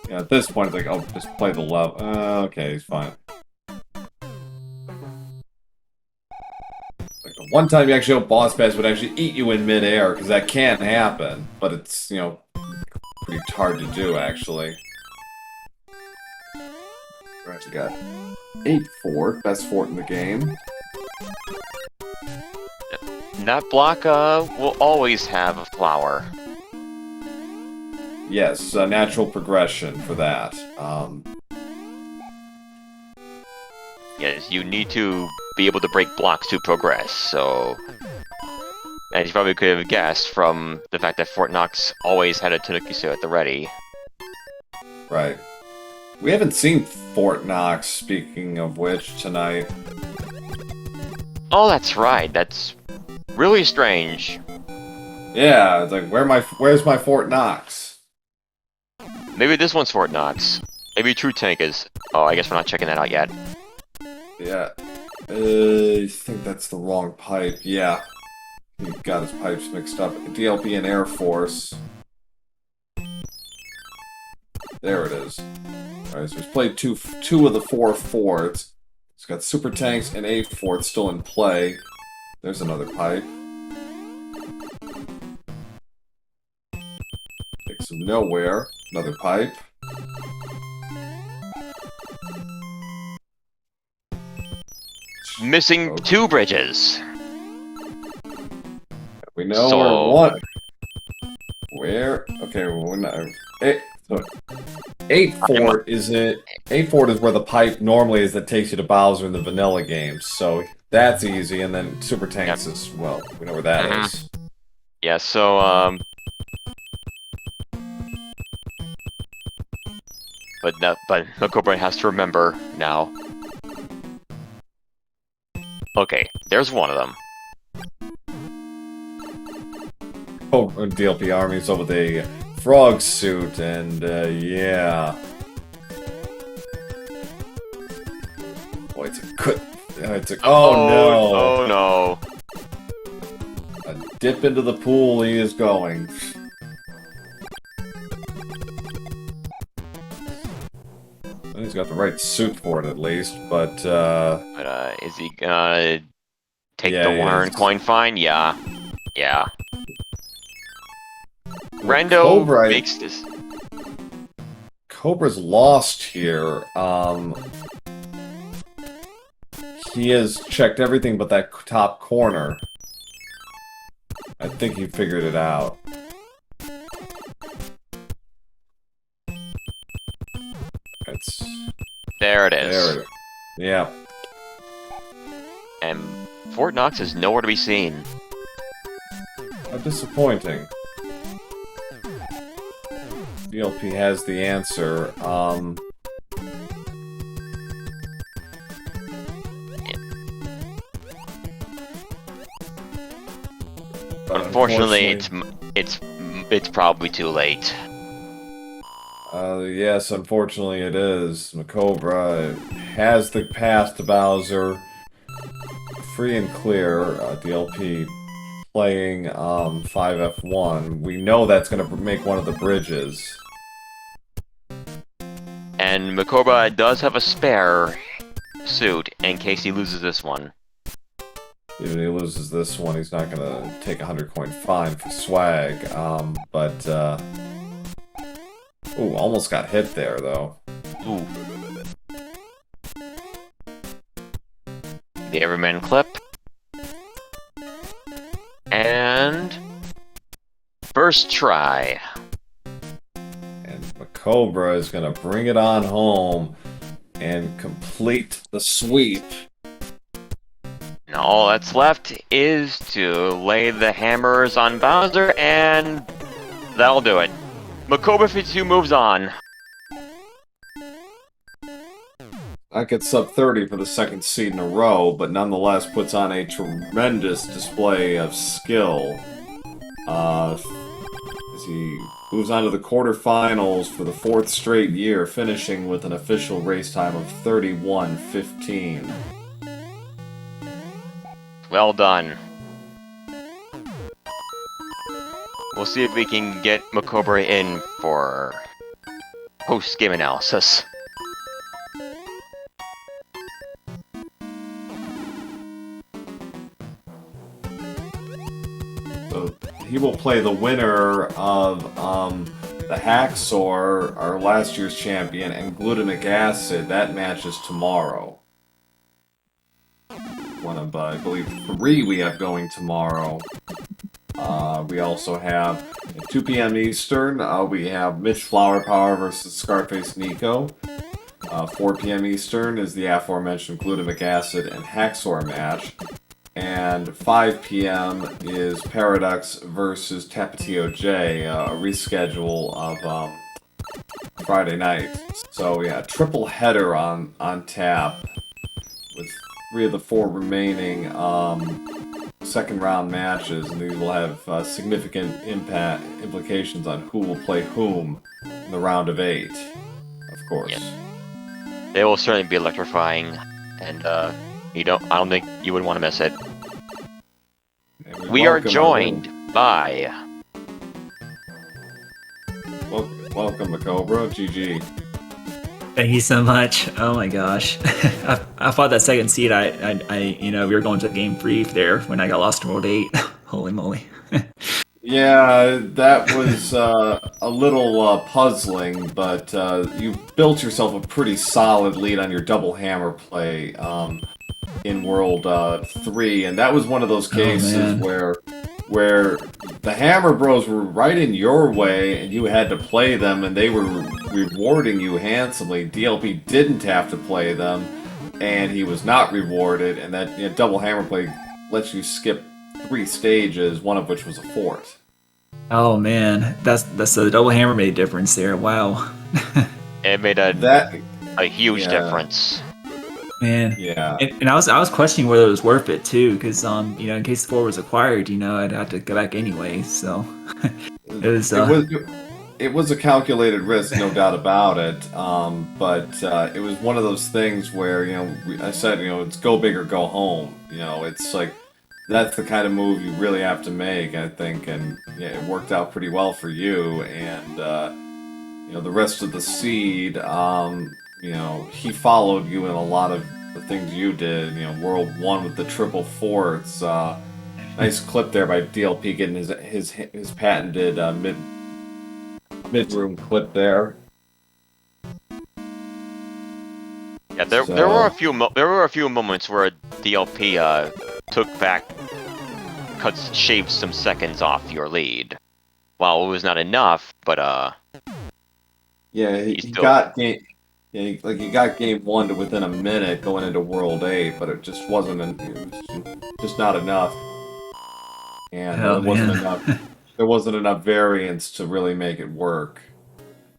yeah, at this point, it's like, oh, just play the level. Okay, he's fine. Like the one time you actually hope boss pass would actually eat you in midair, because that can happen, but it's, you know, pretty hard to do actually. Right, we got 8 fort, best fort in the game. That block will always have a flower. Yes, natural progression for that. Yes, you need to be able to break blocks to progress, so... As you probably could have guessed from the fact that Fort Knox always had a Tanukisu at the ready. Right. We haven't seen Fort Knox, speaking of which, tonight. Oh, that's right. That's really strange. Yeah, it's like where's my Fort Knox? Maybe this one's Fort Knox. Maybe True Tank is. Oh, I guess we're not checking that out yet. Yeah. I think that's the wrong pipe. Yeah. He got his pipes mixed up. DLP and Air Force. There it is. Alright, so he's played two of the 4 forts. He's got super tanks and a fort still in play. There's another pipe. Takes him nowhere. Another pipe. Missing 2 bridges. We know So- where one. Where? Okay, well, we're not. So 8 fort is it? 8 fort is where the pipe normally is that takes you to Bowser in the vanilla games. So that's easy, and then super tanks is well. We know where that is. Yeah, so, but MaCobra has to remember now. Okay, there's one of them. Oh, DLP armies over the frog suit, and yeah. Boy, it's a good. It's a. Oh no! Oh no! A dip into the pool. He is going. He's got the right suit for it, at least. But Is he gonna take Yeah, the he Warren is. coin fine? Yeah. Yeah. well, Rando Cobra, makes this. Cobra's lost here. He has checked everything but that top corner. I think he figured it out. It's There it is. there. Yeah. And Fort Knox is nowhere to be seen. How disappointing. DLP has the answer. But Unfortunately, it's probably too late. Yes, unfortunately it is. MaCobra has the path to Bowser. Free and clear. DLP playing 5F1. We know that's going to make one of the bridges. And MaCobra does have a spare suit in case he loses this one. Even if he loses this one, he's not going to take a 100-coin fine for swag. Ooh, almost got hit there, though. Ooh. The Everyman clip. And... first try. And MaCobra is going to bring it on home and complete the sweep. And all that's left is to lay the hammers on Bowser, and that'll do it. MaCobra52 moves on. That gets sub 30 for the second seed in a row, but nonetheless puts on a tremendous display of skill. As he moves on to the quarterfinals for the 4th straight year, finishing with an official race time of 31:15. Well done. We'll see if we can get MaCobra in for post-game analysis. So he will play the winner of the Hacksaw, our last year's champion, and Glutamic Acid. That match is tomorrow. One of, I believe, 3 we have going tomorrow. We also have at 2 p.m. Eastern, we have Mitch Flower Power versus Scarface Nico. 4 p.m. Eastern is the aforementioned Glutamic Acid and Hacksaw match. And 5 p.m. is Paradox versus Tapatio J, a reschedule of Friday night. So yeah, triple header on tap with 3 of the 4 remaining second round matches, and these will have significant implications on who will play whom in the round of 8, of course. Yes. They will certainly be electrifying, and I don't think you would want to miss it. And We are joined by... Welcome, MaCobra. GG. Thank you so much. Oh my gosh, I thought that second seed. We were going to game 3 there when I got lost in World 8. Holy moly. Yeah, that was a little puzzling, but you built yourself a pretty solid lead on your double hammer play in World 3, and that was one of those cases where the Hammer Bros were right in your way, and you had to play them, and they were rewarding you handsomely. DLP didn't have to play them, and he was not rewarded, and that double hammer play lets you skip 3 stages, one of which was a fort. Oh man, that's the double hammer made a difference there. Wow. It made a huge difference. Man. Yeah. And I was questioning whether it was worth it too, because in case the fort was acquired, I'd have to go back anyway. So it was a calculated risk, no doubt about it. But it was one of those things where I said it's go big or go home. It's like that's the kind of move you really have to make, I think, and it worked out pretty well for you. And the rest of the seed, he followed you in a lot of the things you did. World 1 with the triple forts. Nice clip there by DLP getting his patented mid-room clip there. Yeah, there were a few moments where DLP shaved some seconds off your lead. Well, it was not enough, but yeah, he got game. Yeah, he got game 1 to within a minute going into World 8, but it just wasn't. It was just not enough, and there wasn't enough variance to really make it work.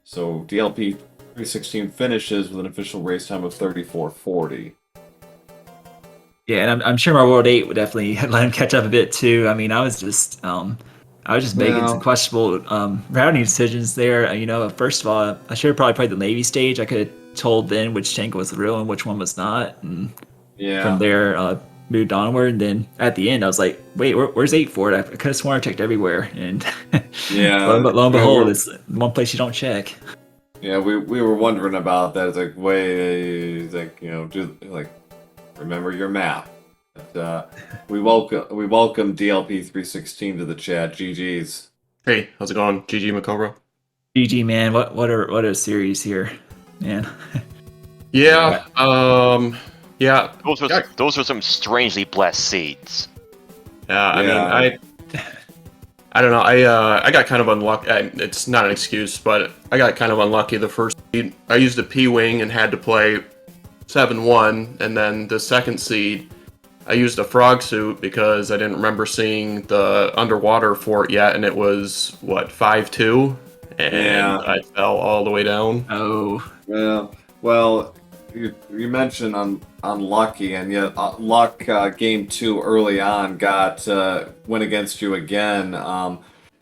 So DLP316 finishes with an official race time of 34:40. Yeah, and I'm sure my World 8 would definitely let him catch up a bit too. I mean, I was just making some questionable routing decisions there. First of all, I should have probably played the Navy stage. I could have told then which tank was real and which one was not, and from there moved onward. And then at the end, I was like, "Wait, where's 8 for it?" I could have sworn I checked everywhere, and lo and behold, it's one place you don't check. Yeah, we were wondering about that. It's like, wait, remember your map. But, we welcome DLP316 to the chat. GG's. Hey, how's it going? GG MaCobra. GG, man. What a series here, man. Yeah. Yeah. Those were some strangely blessed seeds. Yeah. I mean, I don't know. I got kind of unlucky. It's not an excuse, but I got kind of unlucky the first seed. I used a P-wing and had to play 7-1, and then the second seed, I used a frog suit because I didn't remember seeing the underwater fort yet, and it was, 5-2? And I fell all the way down. Oh. Yeah. Well, you mentioned unlucky, and yet luck game 2 early on went against you again.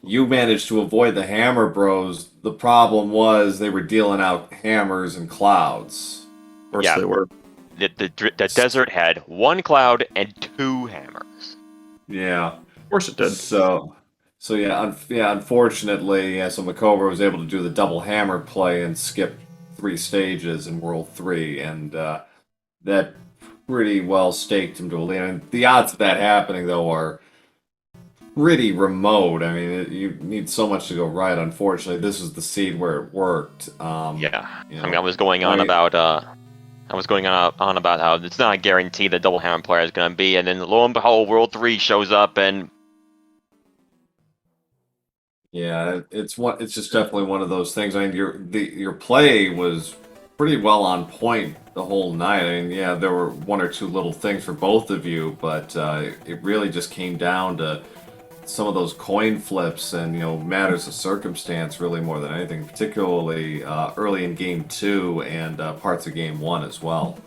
You managed to avoid the Hammer Bros. The problem was they were dealing out hammers and clouds. Of course they were. The desert had 1 cloud and 2 hammers. Yeah. Of course it did. So unfortunately, so MaCobra was able to do the double hammer play and skip 3 stages in World 3, and that pretty well staked him to a lead. I mean, the odds of that happening, though, are pretty remote. I mean, you need so much to go right. Unfortunately, this was the seed where it worked. I mean, I was going on about how it's not a guarantee the double hammer player is going to be, and then lo and behold, World 3 shows up, and yeah, it's just definitely one of those things. I mean, your play was pretty well on point the whole night. I mean, yeah, there were 1 or 2 little things for both of you, but it really just came down to some of those coin flips and matters of circumstance really more than anything, particularly early in game 2 and parts of game 1 as well.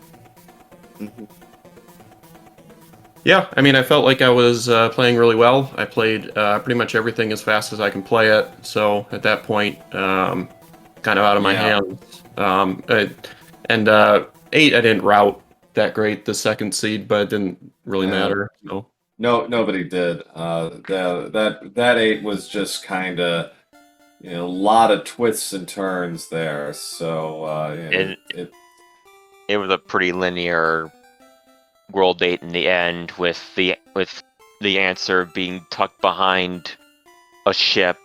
Yeah, I mean, I felt like I was playing really well. I played pretty much everything as fast as I can play it. So at that point, kind of out of my hands. And 8, I didn't route that great, the second seed, but it didn't really matter. So. No, nobody did. That 8 was just kind of, a lot of twists and turns there. So it was a pretty linear World 8 in the end, with the answer being tucked behind a ship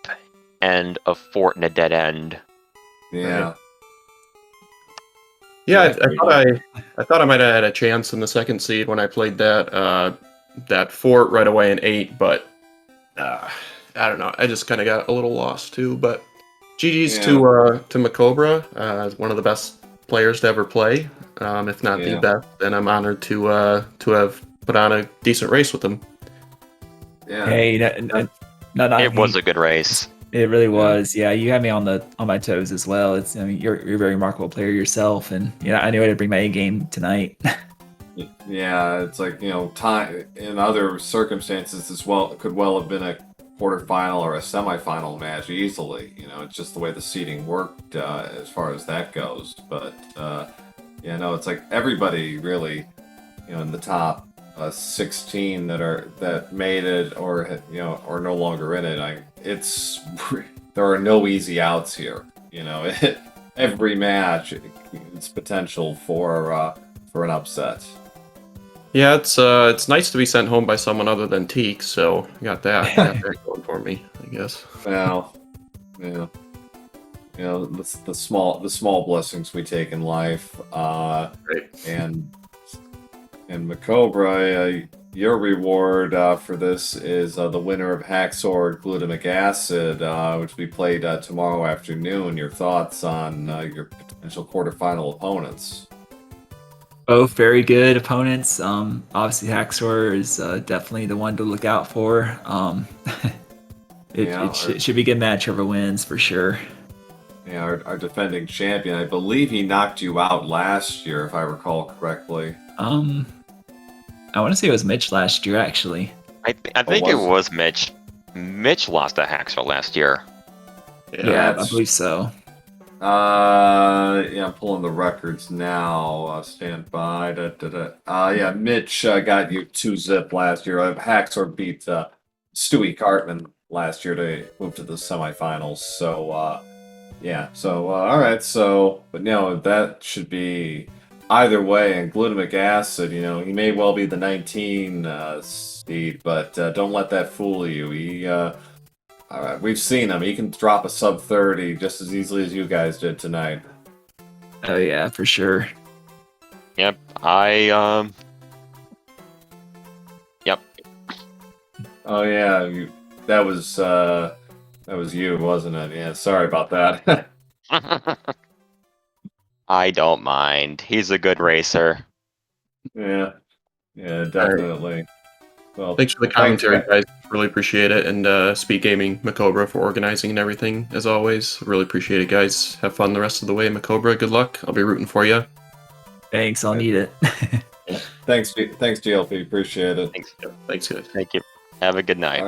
and a fort in a dead end. Yeah. Right. Yeah, I thought I might have had a chance in the second seed when I played that fort right away in 8, but I don't know. I just kind of got a little lost too. But GG's to MaCobra, one of the best players to ever play, if not the best. And I'm honored to have put on a decent race with him. Yeah. Hey, it was a good race. It really was. Yeah, you had me on my toes as well. You're a very remarkable player yourself, and I knew I had to bring my A game tonight. Yeah, it's like, time in other circumstances as well, it could well have been a quarterfinal or a semifinal match easily. It's just the way the seeding worked as far as that goes. But it's like everybody really, in the top 16 that made it or or no longer in it. There are no easy outs here. Every match, it's potential for an upset. Yeah, it's nice to be sent home by someone other than Teak, so I got that going for me, I guess. Well, yeah. The small blessings we take in life. Right. And MaCobra, your reward for this is the winner of Haxor Glutamic Acid, which we played tomorrow afternoon. Your thoughts on your potential quarterfinal opponents? Both very good opponents. Obviously, Haxor is definitely the one to look out for. It should be a good match. Whoever wins for sure. Yeah, our defending champion. I believe he knocked you out last year, if I recall correctly. I want to say it was Mitch last year, actually. I think it was Mitch. Mitch lost to Haxor last year. Yeah, I believe so. I'm pulling the records now. Stand by. Mitch got you 2-zip last year. Haxor beat Stewie Cartman last year to move to the semifinals. So, all right. So, but that should be either way. And glutamic acid, he may well be the 19 seed, but don't let that fool you. All right, we've seen him. He can drop a sub 30 just as easily as you guys did tonight. Oh yeah, for sure. Yep, Yep. Oh yeah, that was you, wasn't it? Yeah, sorry about that. I don't mind. He's a good racer. Yeah, definitely. Well, thanks for the commentary, guys. Really appreciate it. And SpeedGaming, MaCobra for organizing and everything, as always. Really appreciate it, guys. Have fun the rest of the way, MaCobra. Good luck. I'll be rooting for you. Thanks, I'll need it. Thanks, DLP. Appreciate it. Thanks, guys. Thank you. Have a good night.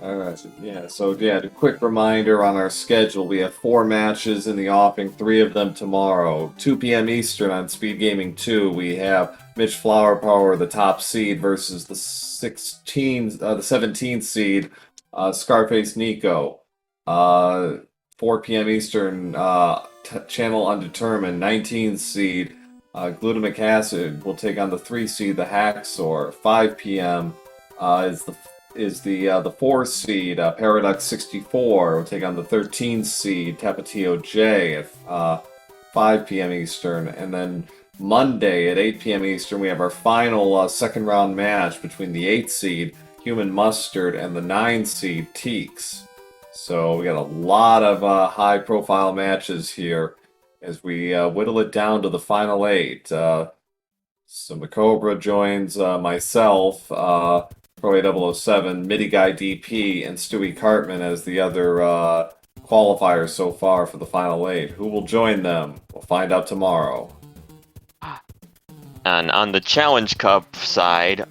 All right. Yeah. So a quick reminder on our schedule: we have 4 matches in the offing, 3 of them tomorrow, 2 p.m. Eastern on SpeedGaming 2. We have Mitch Flowerpower, the top seed, versus the 17th seed, Scarface Nico. 4 p.m. Eastern, channel undetermined, 19th seed, Glutamic Acid will take on the 3 seed, the Haxor. 5 p.m. is the 4 seed, Paradox 64 will take on the 13 seed, Tapatio J at 5 p.m. Eastern, and then Monday at 8 p.m. Eastern, we have our final second round match between the 8 seed, Human Mustard, and the 9 seed, Teaks. So we got a lot of high profile matches here as we whittle it down to the final 8. So MaCobra joins myself, Pro007, Midi Guy DP, and Stewie Cartman as the other qualifiers so far for the final 8. Who will join them? We'll find out tomorrow. And on the Challenge Cup side,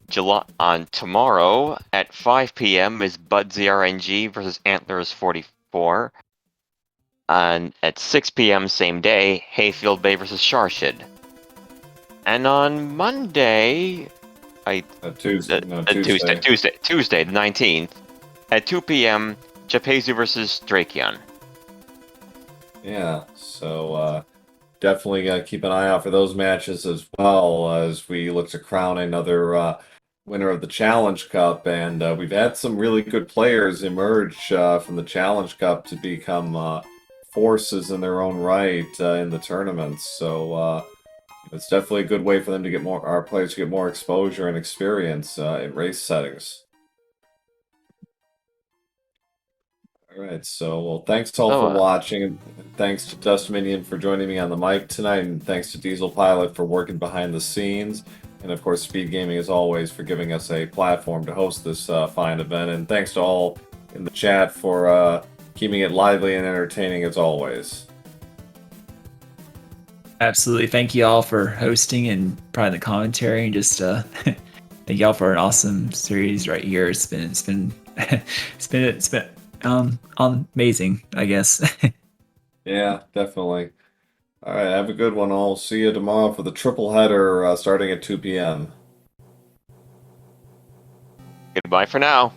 tomorrow at 5 p.m. is Budsy RNG versus Antlers 44. And at 6 p.m. same day, Hayfield Bay versus Sharshid. And on Monday, Tuesday the 19th, at 2 p.m., Japezu versus Drakion. Yeah, so definitely keep an eye out for those matches as well as we look to crown another winner of the Challenge Cup. And we've had some really good players emerge from the Challenge Cup to become forces in their own right in the tournaments. So it's definitely a good way for them to get our players to get more exposure and experience in race settings. All right, so well, thanks all for watching, and thanks to Dust Minion for joining me on the mic tonight, and thanks to Diesel Pilot for working behind the scenes, and of course SpeedGaming as always for giving us a platform to host this fine event, and thanks to all in the chat for keeping it lively and entertaining as always. Absolutely, thank you all for hosting and providing the commentary, and just thank y'all for an awesome series right here. It's been amazing, I guess. Yeah, definitely. All right, have a good one all. See you tomorrow for the triple header starting at 2 p.m. Goodbye for now.